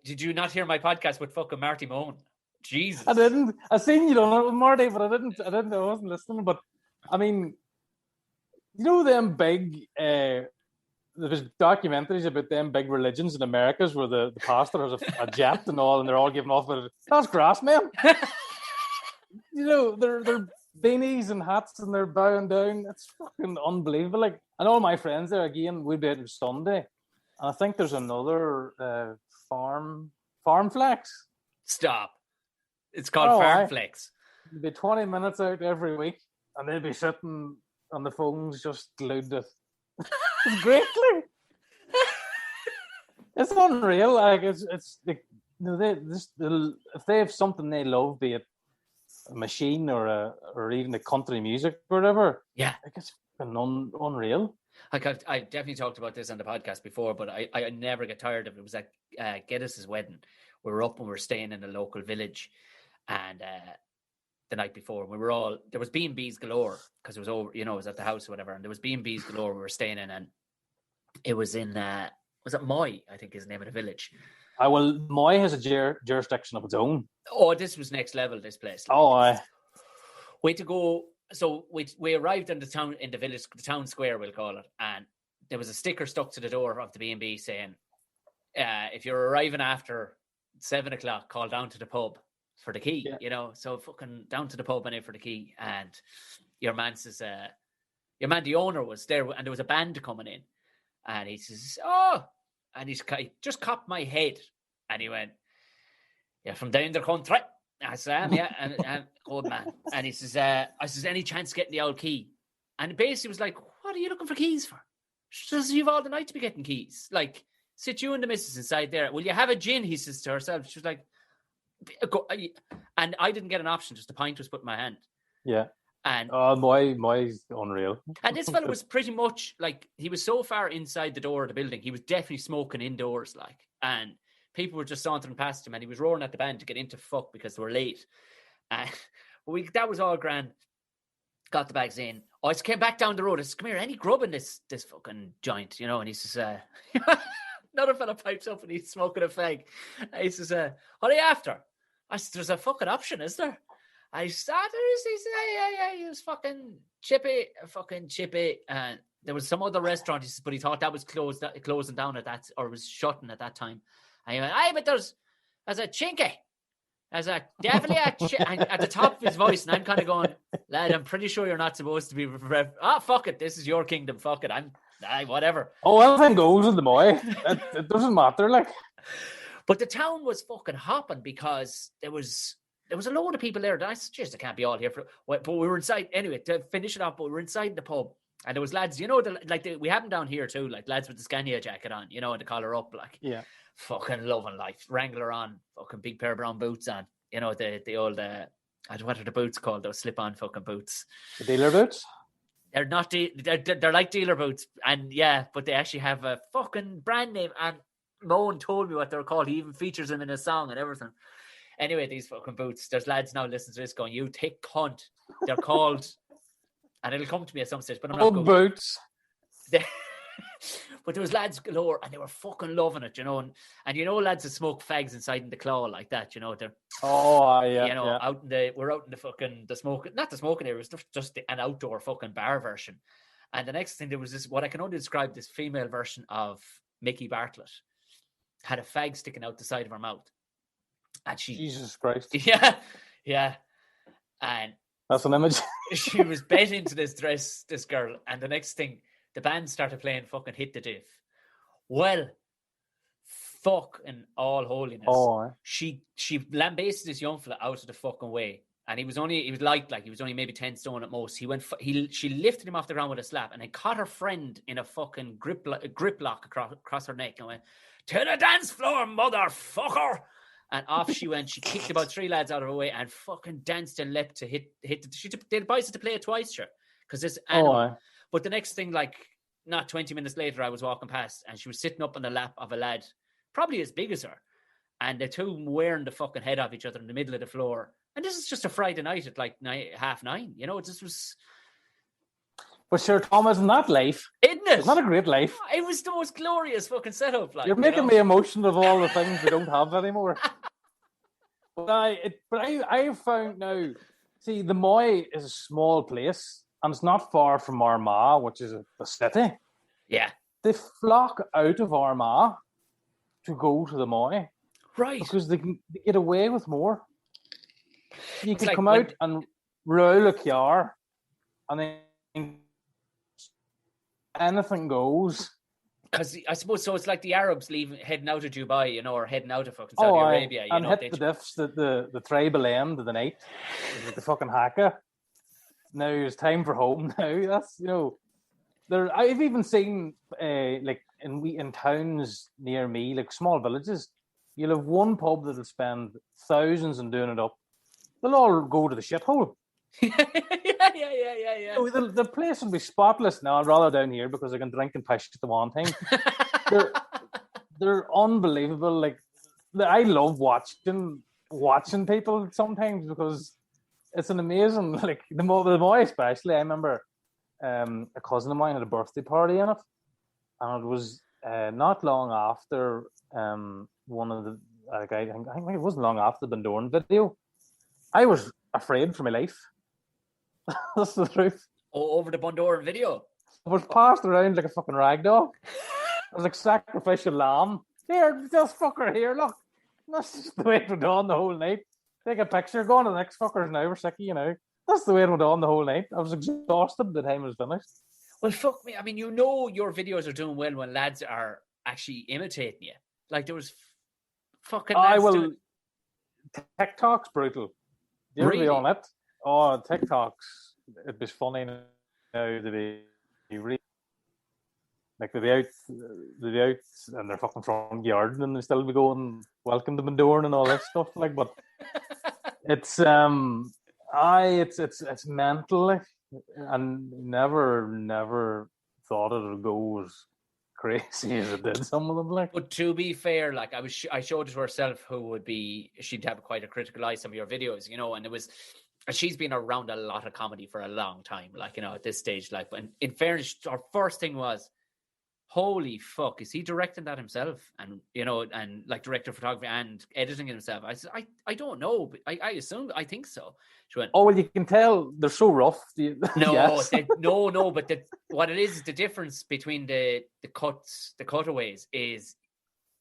Did you not hear my podcast with fucking Marty Moan? Jesus, I didn't. I seen you on it with Marty, but I didn't. I wasn't listening. But I mean, them big. There was documentaries about them big religions in Americas where the pastor has a jet and all, and they're all giving off. But that's Grassman. They're beanies and hats, and they're bowing down. It's fucking unbelievable. Like, and all my friends there, again, we'll be out on Sunday, and I think there's another farm flex. Stop. It's called Farm Flex. It'll be 20 minutes out every week. and they'd be sitting on the phones just glued to. It's great, like. It's unreal. Like it's like, if they have something they love, be it a machine or even the country music or whatever. Yeah, like it's unreal. Like I definitely talked about this on the podcast before, but I never get tired of it. It was like Geddes' wedding. We were up and we were staying in a local village, and the night before there was B&Bs galore because it was over, it was at the house or whatever, and there was B&Bs galore we were staying in, and it was in was it Moy, I think is the name of the village. Moy has a jurisdiction of its own. Oh, this was next level, this place. Way to go. So we arrived in the village, the town square, we'll call it, and there was a sticker stuck to the door of the B&B saying, if you're arriving after 7:00, call down to the pub for the key, so fucking down to the pub and in for the key. And your man says, the owner was there, and there was a band coming in, and he says, and he just copped my head, and he went, "Yeah, from down the country." I said, "Yeah," and old man. And he says, "I says, any chance getting the old key?" And basically was like, "What are you looking for keys for?" She says, "You've all the night to be getting keys. Like, sit you and the missus inside there. Will you have a gin?" He says to herself. She was like, "Go." And I didn't get an option. Just a pint was put in my hand. Yeah. And Moy's unreal. And this fella was pretty much like, he was so far inside the door of the building, he was definitely smoking indoors, like, and people were just sauntering past him, and he was roaring at the band to get into fuck because they were late. That was all grand. Got the bags in. I just came back down the road. I said, "Come here, any grub in this fucking joint?" And he says, another fella pipes up and he's smoking a fag. And he says, "What are you after?" I said, "There's a fucking option, is there?" I started. He said, "Yeah, he was fucking chippy." And there was some other restaurant, he says, but he thought that was closing down at that, or was shutting at that time. And he went, "Aye, but there's a chinky. There's definitely at the top of his voice." And I'm kind of going, "Lad, I'm pretty sure you're not supposed to be. Fuck it. This is your kingdom. Fuck it. Whatever." Oh, everything goes in the Moy. It doesn't matter, like. But the town was fucking hopping because there was a load of people there. I said, "Jeez, they can't be all here for." But we were inside anyway to finish it off. But we were inside the pub, and there was lads. We have them down here too, like lads with the Scania jacket on, and the collar up, like. Yeah. Fucking loving life. Wrangler on, fucking big pair of brown boots on. The old what are the boots called? Those slip-on fucking boots. The dealer boots? They're not they're like dealer boots, and yeah, but they actually have a fucking brand name. And Moan told me what they're called. He even features them in a song and everything. Anyway, these fucking boots. There's lads now listening to this going, "You thick cunt." They're called, and it'll come to me at some stage. But I'm not going. Boots. But there was lads galore, and they were fucking loving it, and lads that smoke fags inside in the claw like that, they're we're out in the fucking not the smoking area, it was just an outdoor fucking bar version. And the next thing, there was this, what I can only describe, this female version of Mickey Bartlett had a fag sticking out the side of her mouth, and Jesus Christ, yeah, and that's an image. She was bet into this girl, and the next thing, the band started playing fucking Hit the Diff. Well, fucking all holiness. Oh, She lambasted this young fella out of the fucking way. And he was only maybe 10 stone at most. She lifted him off the ground with a slap and then caught her friend in a fucking grip lock across her neck and went, "To the dance floor, motherfucker!" And off she went. She kicked about 3 lads out of her way and fucking danced and leapt to hit. They advised her to play it twice, sure. Because this animal. But the next thing, like, not 20 minutes later, I was walking past and she was sitting up on the lap of a lad, probably as big as her. And the two wearing the fucking head off each other in the middle of the floor. And this is just a Friday night at like 9:30. It just was. But sure, Tom, isn't that life? Isn't it? It's not a great life. It was the most glorious fucking setup. Like, you're making me emotional of all the things we don't have anymore. But I have found now, see, the Moy is a small place. And it's not far from Armagh, which is a city. Yeah. They flock out of Armagh to go to the Moy. Right. Because they can get away with more. You can come out and roll a car, and then anything goes. Because I suppose, so it's like the Arabs heading out of Dubai, or heading out of fucking Saudi Arabia. And hit the diffs, the tribal end of the night, with the fucking haka. now it's time for home. Now that's I've even seen like in towns near me, like small villages, you'll have one pub that'll spend thousands on doing it up. They'll all go to the shithole. yeah. The place will be spotless now. I'd rather down here because I can drink and piss at the one thing. They're unbelievable. Like I love watching people sometimes because it's an amazing. Like the Moy especially. I remember a cousin of mine had a birthday party in it, and it was not long after one of the I think it wasn't long after the Bundoran video. I was afraid for my life. That's the truth. Oh, over the Bundoran video? I was passed around like a fucking rag doll. I was like sacrificial lamb. Here, this fucker here, look. That's just the way it went on the whole night. Take a picture, go on to the next fuckers now, we're sicky, That's the way it went on the whole night. I was exhausted by the time it was finished. Well, fuck me. I mean, your videos are doing well when lads are actually imitating you. Like, there was fucking lads TikTok's brutal. You ever be on it? Oh, TikTok's, it'd be funny now to be really, like they'll be out in their fucking front yard and they still be going, welcome to Bundoran and all that stuff. Like, but it's it's mental, like, and never thought it would go as crazy as it did. Some of them, like. But to be fair, like I showed it to herself, she'd have quite a critical eye some of your videos, and it was. She's been around a lot of comedy for a long time, like, at this stage, like, but in fairness, our first thing was, holy fuck, is he directing that himself? And, and like director of photography and editing it himself. I said, I don't know, but I think so. She went, oh, well, you can tell they're so rough. No, yes. no, but what it is the difference between the cutaways is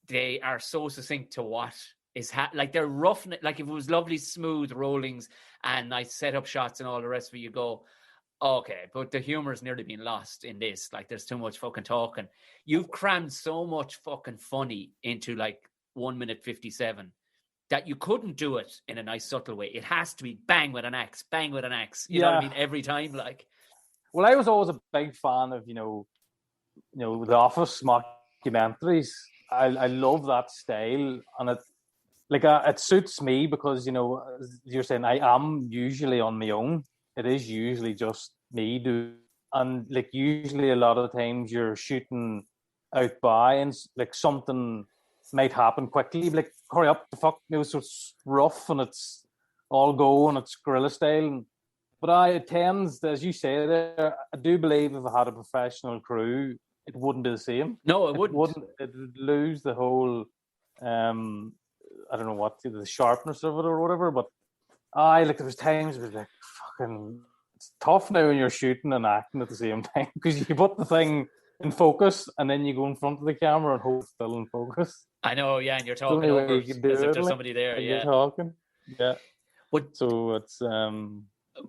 they are so succinct to what is like they're rough, like if it was lovely smooth rollings and nice setup shots and all the rest of it, you go, okay, but the humor's nearly been lost in this. Like, there's too much fucking talking. You've crammed so much fucking funny into like 1 minute 57 that you couldn't do it in a nice subtle way. It has to be bang with an axe. You know what I mean? Every time, like. Well, I was always a big fan of The Office mockumentaries. I love that style, and it suits me because you're saying I am usually on my own. It is usually just me and like usually a lot of the times you're shooting out by and like something might happen quickly. Like, hurry up, the fuck! So it's rough and it's all go and it's guerrilla style. But it tends, as you say there, I do believe if I had a professional crew, it wouldn't be the same. No, it wouldn't. It would lose the whole, I don't know what, the sharpness of it or whatever. But there was times it was like, fucking, it's tough now when you're shooting and acting at the same time because you put the thing in focus and then you go in front of the camera and hold still in focus. I know, yeah, and you're talking over as if there's somebody there, yeah. You're talking, yeah. So it's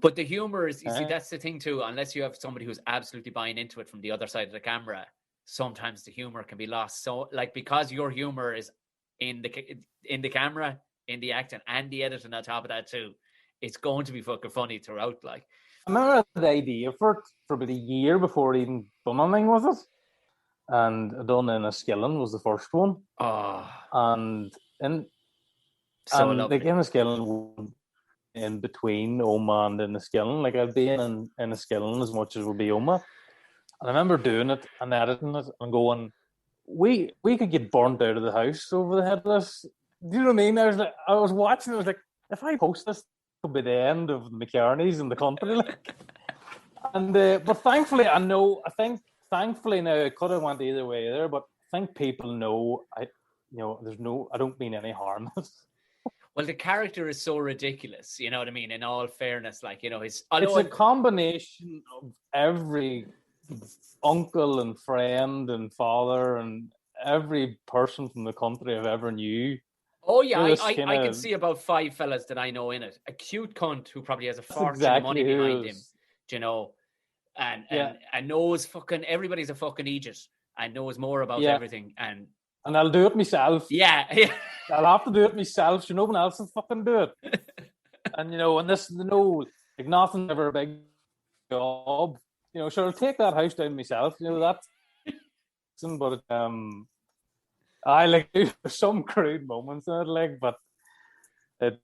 But the humor is, you see, that's the thing too. Unless you have somebody who's absolutely buying into it from the other side of the camera, sometimes the humor can be lost. So, like, because your humor is in the camera, in the acting, and the editing on top of that too, it's going to be fucking funny throughout. Like, I remember the idea for it for about a year before I even done anything with it, and I done Enniskillen was the first one. Oh, and lovely. Like Enniskillen, in between Oma and Enniskillen, like I'd be in Enniskillen as much as would be Oma, and I remember doing it and editing it and going, we could get burnt out of the house over the head of this. Do you know what I mean? I was watching. I was like, if I post this, it'll be the end of the McCarneys in the country. Like. And but thankfully, thankfully now it could have went either way there, but I think people know. I don't mean any harm. Well, the character is so ridiculous. You know what I mean? In all fairness, like, it's a combination of every uncle and friend and father and every person from the country I've ever knew. Oh yeah, I can see about 5 fellas that I know in it. A cute cunt who probably has a fortune of money behind him, and knows fucking everybody's a fucking idiot and knows more about everything. And I'll do it myself. Yeah. I'll have to do it myself. No one else will fucking do it. And and this, like, nothing's ever a big job. Sure, I'll take that house down myself. That's. But I like there's some crude moments in it, like, but it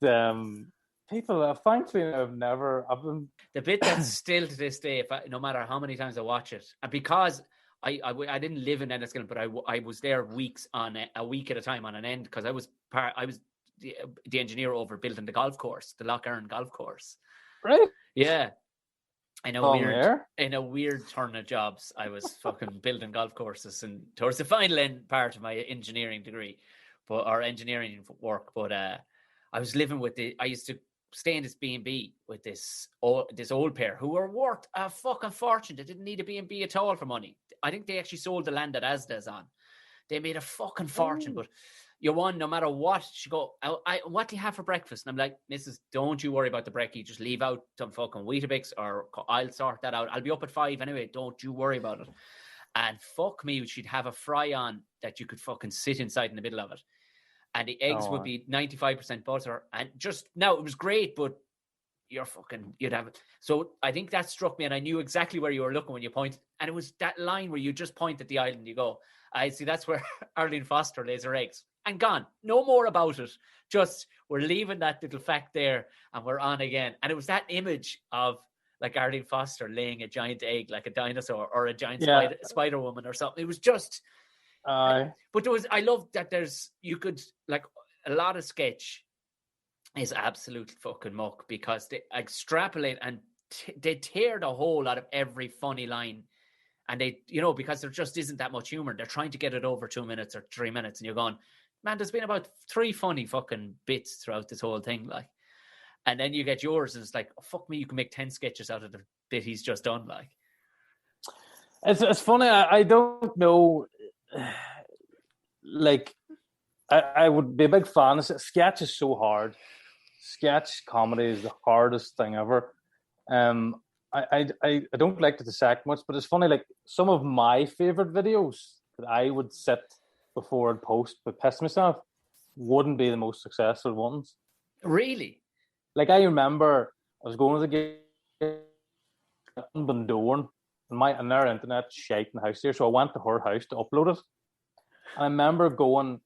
people thankfully I've been the bit that's still to this day, no matter how many times I watch it, and because I didn't live in Enniskillen, but I was there weeks on a week at a time on an end, because I was the engineer over building the golf course, the Lough Erne golf course. right. Yeah. In a weird turn of jobs, I was fucking building golf courses, and towards the final end part of my engineering degree, or engineering work. But I was living with I used to stay in this B&B with this old pair who were worth a fucking fortune. They didn't need a B&B at all for money. I think they actually sold the land that Asda's on. They made a fucking fortune, but you won no matter what. She go, what do you have for breakfast? And I'm like, Mrs., don't you worry about the brekkie. Just leave out some fucking Weetabix, or I'll sort that out. I'll be up at 5 anyway. Don't you worry about it. And fuck me, she'd have a fry on that you could fucking sit inside in the middle of it. And the eggs would be 95% butter. And just now, it was great, but you'd have it. So I think that struck me, and I knew exactly where you were looking when you pointed. And it was that line where you just point at the island. You go, I see, that's where Arlene Foster lays her eggs. And gone. No more about it. Just, we're leaving that little fact there, and we're on again. And it was that image of like Arlene Foster laying a giant egg like a dinosaur, or a giant spider woman or something. It was just... but I love that you could, like, a lot of sketch is absolute fucking muck, because they extrapolate and they tear the whole out of every funny line. And they, because there just isn't that much humor. They're trying to get it over 2 minutes or 3 minutes, and you're going, man, there's been about 3 funny fucking bits throughout this whole thing, like. And then you get yours, and it's like, oh, fuck me, you can make 10 sketches out of the bit he's just done, like. It's funny. I don't know. Like, I would be a big fan of it. Sketch is so hard. Sketch comedy is the hardest thing ever. I don't like to dissect much, but it's funny. Like, some of my favorite videos that I would sit before and post but piss myself wouldn't be the most successful ones. Really? Like, I remember I was going to the gig in Bundoran, and their internet shite in the house here, so I went to her house to upload it. And I remember going,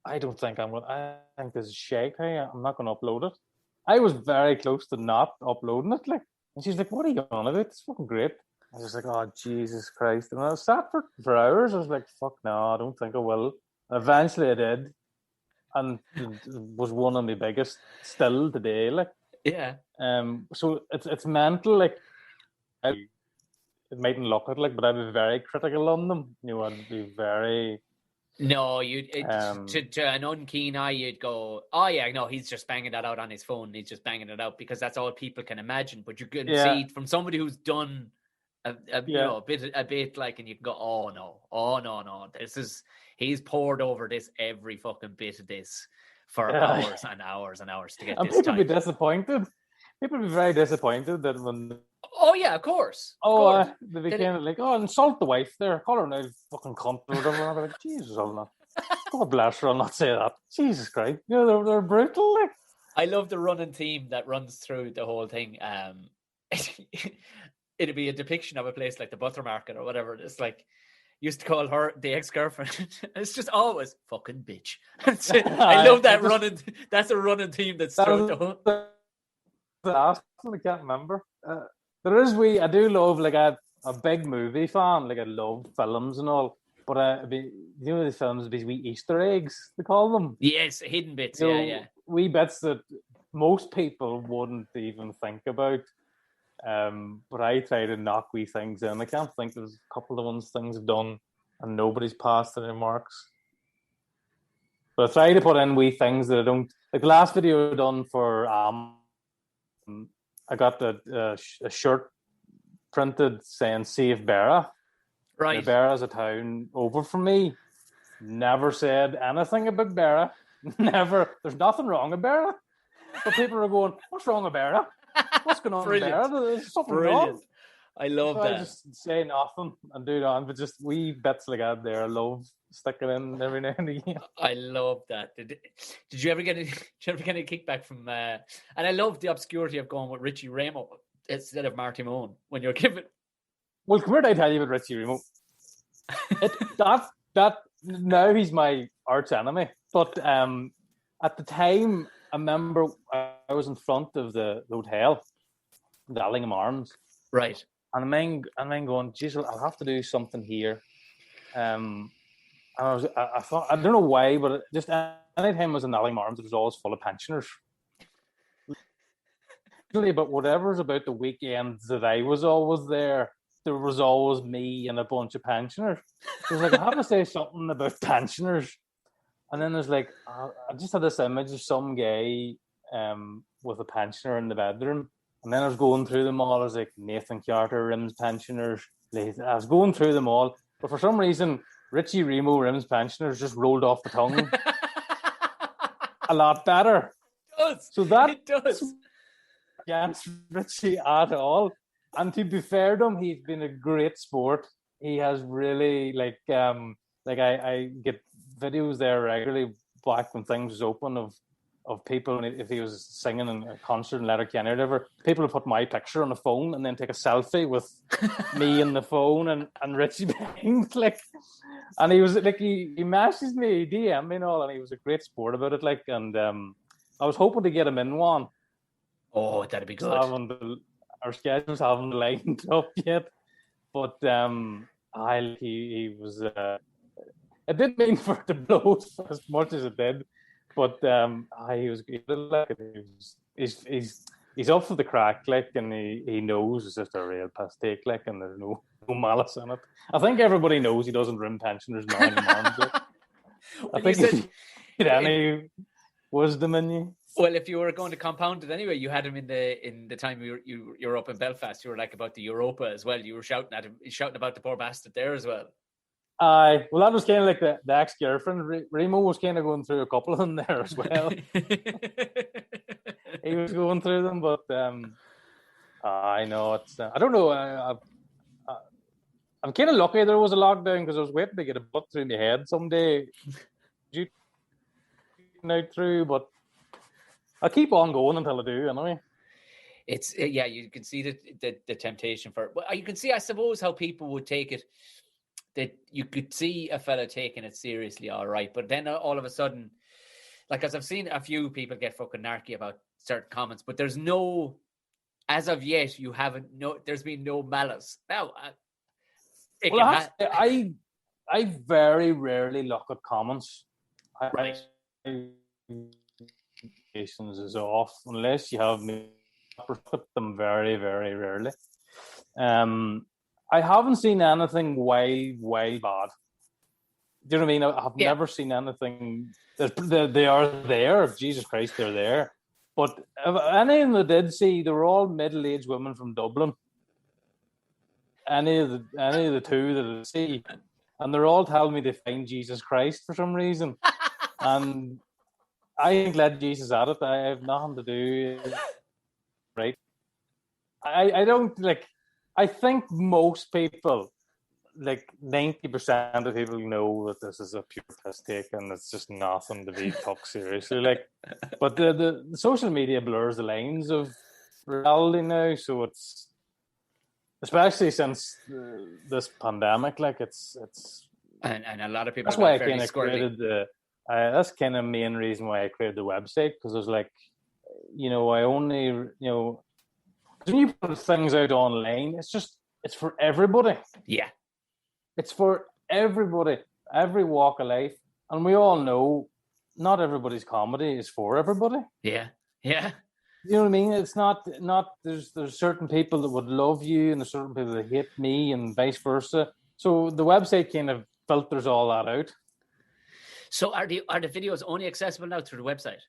I think this is shite. Hey, I'm not going to upload it. I was very close to not uploading it. Like, and she's like, what are you on about? It's fucking great. I was like, oh, Jesus Christ. And I sat for hours. I was like, fuck no, I don't think I will. And eventually I did. And it was one of my biggest still today. Like, yeah. So it's mental. Like, it mightn't look it like, but I'd be very critical on them. I'd be very... No, to an unkeen eye, you'd go, oh yeah, no, he's just banging that out on his phone. He's just banging it out, because that's all people can imagine. But you can see from somebody who's done a bit like, and you can go, oh no, he's poured over this, every fucking bit of this, for hours and hours and hours to get and this. People be disappointed. People be very disappointed that when. Oh yeah, of course. They became like, insult the wife there, call her now fucking cunt or whatever. And I'm like, Jesus, I'll not. God bless her, I'll not say that. Jesus Christ, they're brutal. Like, I love the running theme that runs through the whole thing. It'd be a depiction of a place like the Butter Market or whatever. It's like, used to call her the ex-girlfriend. It's just always fucking bitch. I love that running. That's a running theme that's throughout the whole. The last one, I can't remember. I do love, like, a big movie fan. Like, I love films and all. But the films, these wee Easter eggs, they call them. Yes, hidden bits. Yeah. Wee bits that most people wouldn't even think about. But I try to knock wee things in. I can't think there's a couple of things I've done and nobody's passed any marks. But I try to put in wee things that I don't. Like, the last video I done for I got a shirt printed saying "Save Barra." Right. Barra's a town over from me. Never said anything about Barra. Never. There's nothing wrong with Barra. But people are going, "What's wrong with Barra? What's going on with Barra? There's something wrong." I love that. I just say nothing and do that, but just wee bits like that there. I love sticking in every now and again. I love that. Did you ever get any kickback from? And I love the obscurity of going with Richie Remo. instead of Marty Moan when you're given. Well, come here, I tell you about Richie Remo. That now he's my arch enemy. But at the time, I remember I was in front of the hotel, the Allingham Arms, Right. and I'm going, geez, I'll have to do something here. And I thought, I don't know why, but just anytime I was in Allingham Arms, it was always full of pensioners. But whatever's about the weekends that I was always there was always me and a bunch of pensioners. So I was like, I have to say something about pensioners. And then there's like, I just had this image of some guy with a pensioner in the bedroom. And then I was going through them all. I was like, Nathan Carter, Rims pensioners. I was going through them all. But for some reason, Richie Remo, Rims pensioners just rolled off the tongue a lot better. It does. Against Richie at all. And to be fair to him, he's been a great sport. He has really I get videos there regularly back when things was open of people, if he was singing in a concert in Letterkenny or whatever, people would put my picture on the phone and then take a selfie with me and the phone and Richie behind, like, and he was like, he messaged me, he DM'd me and all, and he was a great sport about it, like, and I was hoping to get him in one. Oh, that'd be good. Our schedules haven't lined up yet, but he was. It didn't mean for it to blow as much as it did, but he was. He's up for the crack, like, and he knows it's just a real piss take, like, and there's no malice in it. I think everybody knows he doesn't rim pensioners now anymore. I think he had any wisdom in you. Well, if you were going to compound it anyway, you had him in the time you were up in Belfast. You were like about the Europa as well. You were shouting at him, shouting about the poor bastard there as well. Well, that was kind of like the ex-girlfriend. Remo was kind of going through a couple of them there as well. He was going through them, but I know it's. I don't know. I'm kind of lucky there was a lockdown because I was waiting to get a butt through my head someday. Out through, but I'll keep on going until I do, anyway. It's you can see the temptation for it. Well, you can see, I suppose, how people would take it. That you could see a fella taking it seriously, all right, but then all of a sudden, like, as I've seen a few people get fucking narky about certain comments, but there's no, as of yet, there's been no malice. Now, I very rarely look at comments. Right. Is off unless you have me put them very, very rarely. I haven't seen anything wild bad. Do you know what I mean? I've never seen anything. They are there. Jesus Christ, they're there. But any of them I did see, they were all middle-aged women from Dublin. Any of the two that I see, and they're all telling me they find Jesus Christ for some reason, and I ain't glad Jesus at it. I have nothing to do. Right? I don't like. I think most people, like 90% of people, know that this is a pure piss take and it's just nothing to be took seriously. Like, but the social media blurs the lines of reality now, so it's, especially since this pandemic, like it's and a lot of people. That's why I kind of created the. That's kind of the main reason why I created the website, because I was like, I only, when you put things out online, it's for everybody. Yeah. It's for everybody, every walk of life. And we all know not everybody's comedy is for everybody. Yeah. Yeah. You know what I mean? It's not there's certain people that would love you and there's certain people that hate me and vice versa. So the website kind of filters all that out. So are the videos only accessible now through the website?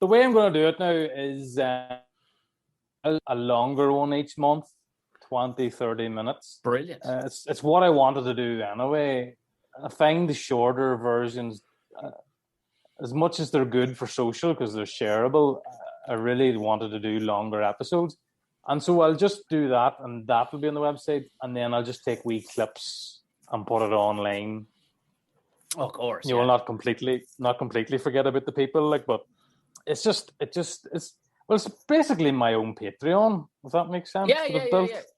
The way I'm going to do it now is a longer one each month, 20, 30 minutes. Brilliant. It's what I wanted to do anyway. I find the shorter versions, as much as they're good for social because they're shareable, I really wanted to do longer episodes. And so I'll just do that, and that will be on the website, and then I'll just take wee clips and put it online. Of course. You will not completely forget about the people, like, but it's Well, it's basically my own Patreon, if that makes sense. Yeah. It's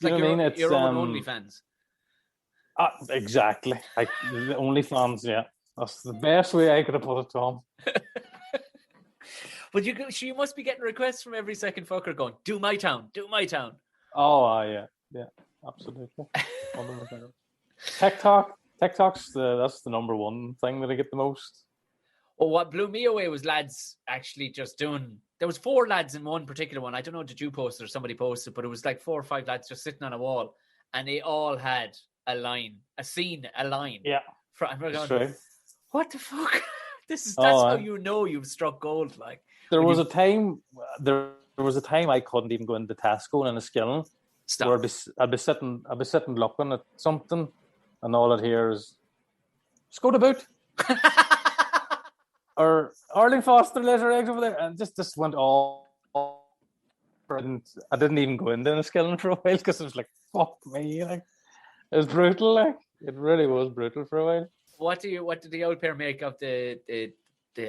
It's like know what I mean? It's your own OnlyFans. Exactly. Like the OnlyFans, yeah. That's the best way I could have put it, Tom. But you must be getting requests from every second fucker going, do my town. Oh, yeah, absolutely. 100%. TikTok's that's the number one thing that I get the most. Well, what blew me away was lads actually just doing. There was 4 lads in one particular one. I don't know, did you post it or somebody posted, but it was like 4 or 5 lads just sitting on a wall, and they all had a line. Yeah, That's true. What the fuck? That's Oh, how you know you've struck gold. Like there was a time I couldn't even go into Tesco in a skilling. Where I'd be sitting looking at something, and all I'd hear is, "Let's go to boot." Or Arling Foster laser eggs over there, and just went all. And I didn't even go into a skilling for a while because it was like, fuck me, like it was brutal. Like it really was brutal for a while. What did the old pair make of the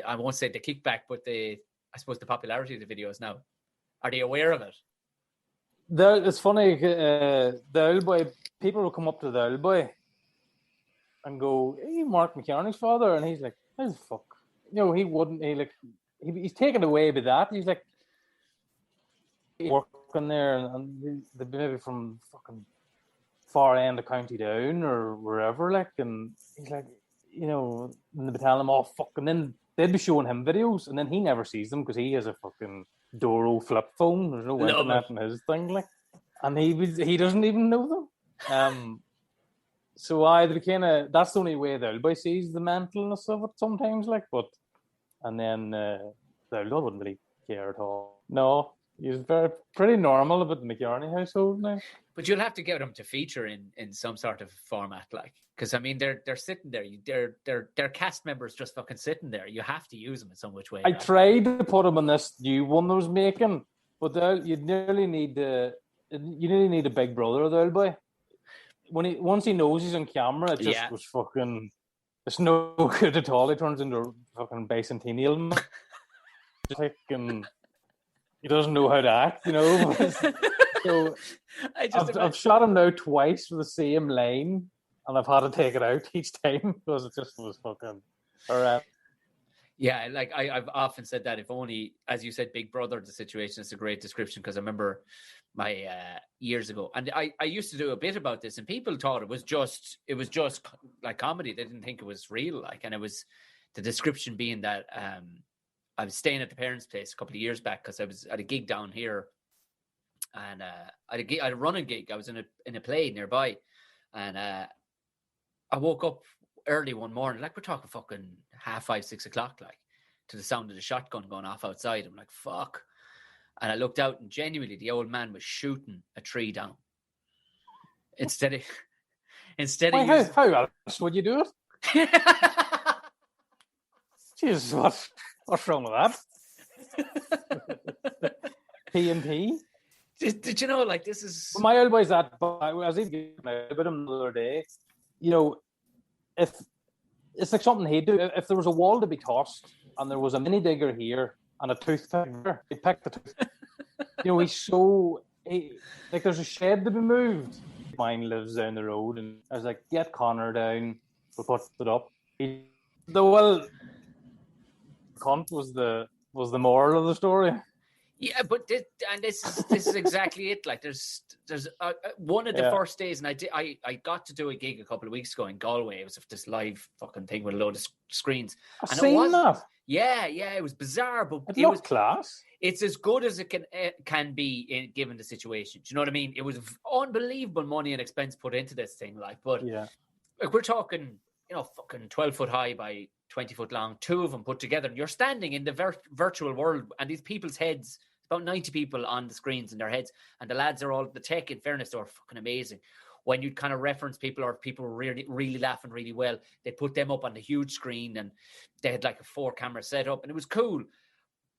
I won't say the kickback, but I suppose the popularity of the videos now? Are they aware of it? It's funny. The old boy, people will come up to the old boy and go, "Hey, Mark McCarney's father," and he's like, "How the fuck?" He wouldn't. He's taken away by that. He's like working there, and they'd be maybe from fucking far end of County Down or wherever, like, and he's like, and they'd be telling him, "Oh fuck," and then they'd be showing him videos, and then he never sees them because he has a fucking Doro flip phone. There's no internet in his thing, like, and he doesn't even know them. So they kind of, that's the only way the old boy sees the mentalness of it sometimes, like, and then the old boy wouldn't really care at all. No, he's pretty normal about the McCarney household now. But you'll have to get them to feature in some sort of format, like, because I mean they're sitting there, they're cast members just fucking sitting there. You have to use them in some which way. I tried to put him in this new one I was making, but you nearly need a big brother of the old boy. Once he knows he's on camera, it just was fucking. It's no good at all. He turns into a fucking bicentennial. Fucking, he doesn't know how to act, So I've shot him now twice with the same line, and I've had to take it out each time because it just was fucking. Yeah, like I've often said that if only, as you said, Big Brother, the situation is a great description, because I remember my years ago, and I used to do a bit about this, and people thought it was just like comedy. They didn't think it was real, like, and it was the description being that I was staying at the parents' place a couple of years back because I was at a gig down here, and I had a running gig. I was in a play nearby, and I woke up early one morning, like we're talking fucking 5:30, 6 o'clock, like, to the sound of the shotgun going off outside. I'm like, fuck. And I looked out, and genuinely the old man was shooting a tree down. Instead of how else would you do it? Jesus, what's wrong with that? P&P? Did you know, like, this is... Well, my old boy's that, but I was even about him the other day. If it's like something he'd do, if there was a wall to be tossed and there was a mini digger here and a toothpick there, he'd pick the toothpick. Like, there's a shed to be moved. Mine lives down the road, and I was like, get Connor down, we'll put it up. Cunt was the moral of the story. Yeah, but this is exactly it. Like, there's one of the first days, and I got to do a gig a couple of weeks ago in Galway. It was this live fucking thing with a load of screens. I've seen that. Yeah, it was bizarre, but it was class. It's as good as it can be given the situation. Do you know what I mean? It was unbelievable money and expense put into this thing, like. But like, we're talking, fucking 12 foot high by 20 foot long, 2 of them put together, and you're standing in the virtual world, and these people's heads. About 90 people on the screens in their heads, and the lads are all, the tech, in fairness, they were fucking amazing. When you'd kind of reference people, or people were really, really laughing really well, they'd put them up on the huge screen, and they had like a 4-camera setup, and it was cool.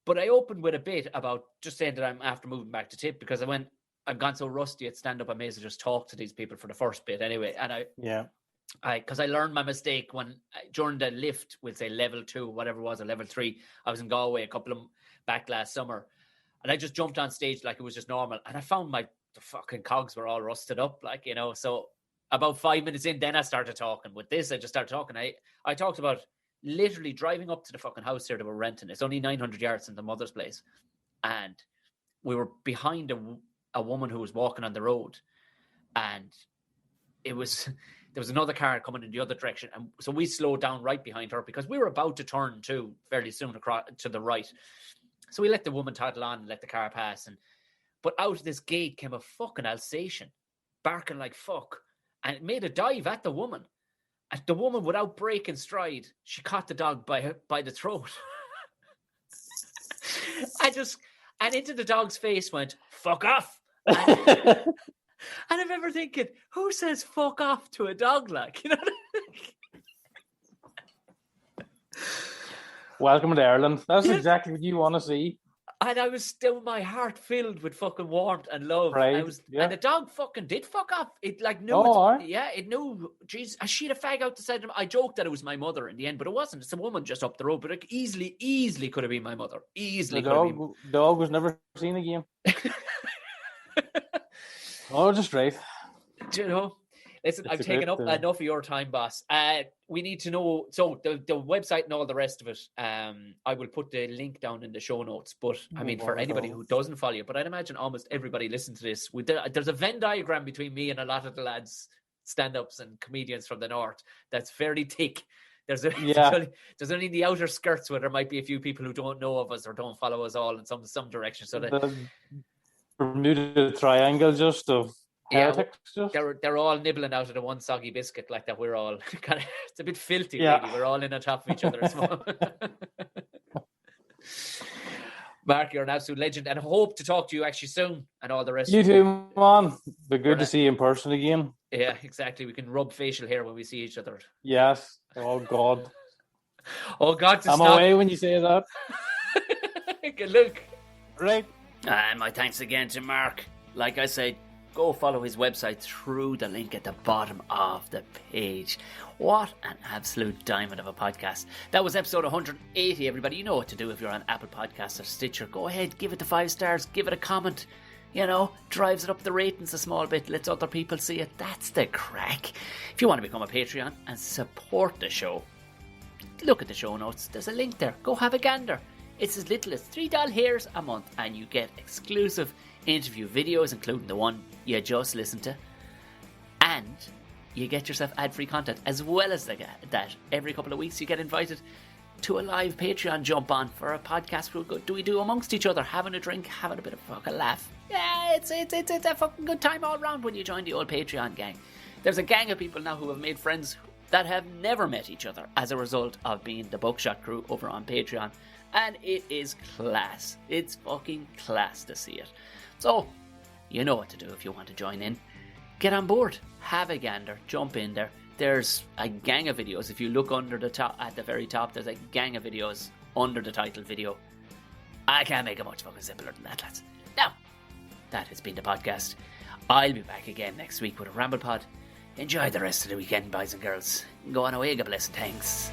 But I opened with a bit about just saying that I'm after moving back to Tip, because I've gone so rusty at stand-up, I may as well just talk to these people for the first bit anyway. And because I learned my mistake when during the lift with, say, level 2, whatever it was, or level 3, I was in Galway a couple of back last summer. And I just jumped on stage like it was just normal. And I found the fucking cogs were all rusted up, like, you know. So about 5 minutes in, then I started talking. With this, I just started talking. I talked about literally driving up to the fucking house here that we're renting. It's only 900 yards from the mother's place. And we were behind a woman who was walking on the road. And there was another car coming in the other direction. And so we slowed down right behind her because we were about to turn too fairly soon across to the right. So we let the woman toddle on and let the car pass. But out of this gate came a fucking Alsatian barking like fuck. And it made a dive at the woman. And the woman, without breaking stride, she caught the dog by the throat. And into the dog's face went, fuck off. And I remember thinking, who says fuck off to a dog, like? You know what I mean? Welcome to Ireland. That's exactly what you want to see. And I was still, my heart filled with fucking warmth and love. Right. And the dog fucking did fuck off. It like knew. It knew. Jeez, I she'd a fag out the side of him. I joked that it was my mother in the end, but it wasn't. It's a woman just up the road. But it easily could have been my mother. Easily. The dog was never seen again. Oh, just right. Do you know? Listen, I've taken up enough of your time, boss. We need to know. So the website and all the rest of it, I will put the link down in the show notes. But I mean, for anybody who doesn't follow you, but I'd imagine almost everybody listening to this, there's a Venn diagram between me and a lot of the lads, stand-ups and comedians from the north. That's very thick. There's only the outer skirts where there might be a few people who don't know of us or don't follow us all in some direction. So the Bermuda Triangle, just of heretics. They're all nibbling out of the one soggy biscuit like that. We're all kind of, it's a bit filthy. Yeah. Really. We're all in on top of each other. Mark, you're an absolute legend, and I hope to talk to you actually soon. And all the rest. You too, man. Be good to see you in person again. Yeah, exactly. We can rub facial hair when we see each other. Yes. Oh God. Oh God. I'm away when you say that. Good look. Right. And my thanks again to Mark. Like I said, go follow his website through the link at the bottom of the page. What an absolute diamond of a podcast. That was episode 180, everybody. You know what to do if you're on Apple Podcasts or Stitcher. Go ahead, give it the 5 stars, give it a comment. You know, drives it up the ratings a small bit, lets other people see it. That's the crack. If you want to become a Patreon and support the show, look at the show notes. There's a link there. Go have a gander. It's as little as $3 a month, and you get exclusive interview videos, including the one you just listened to, and you get yourself ad-free content. As well as that, every couple of weeks you get invited to a live Patreon jump on for a podcast we do amongst each other, having a drink, having a bit of a fucking laugh. Yeah, it's a fucking good time all around when you join the old Patreon gang. There's a gang of people now who have made friends that have never met each other as a result of being the Buckshot crew over on Patreon. And it is class. It's fucking class to see it. So, you know what to do if you want to join in. Get on board. Have a gander. Jump in there. There's a gang of videos. If you look under the top, at the very top, there's a gang of videos under the title video. I can't make it much fucking simpler than that, lads. Now, that has been the podcast. I'll be back again next week with a Ramble Pod. Enjoy the rest of the weekend, boys and girls. Go on away, God bless and thanks.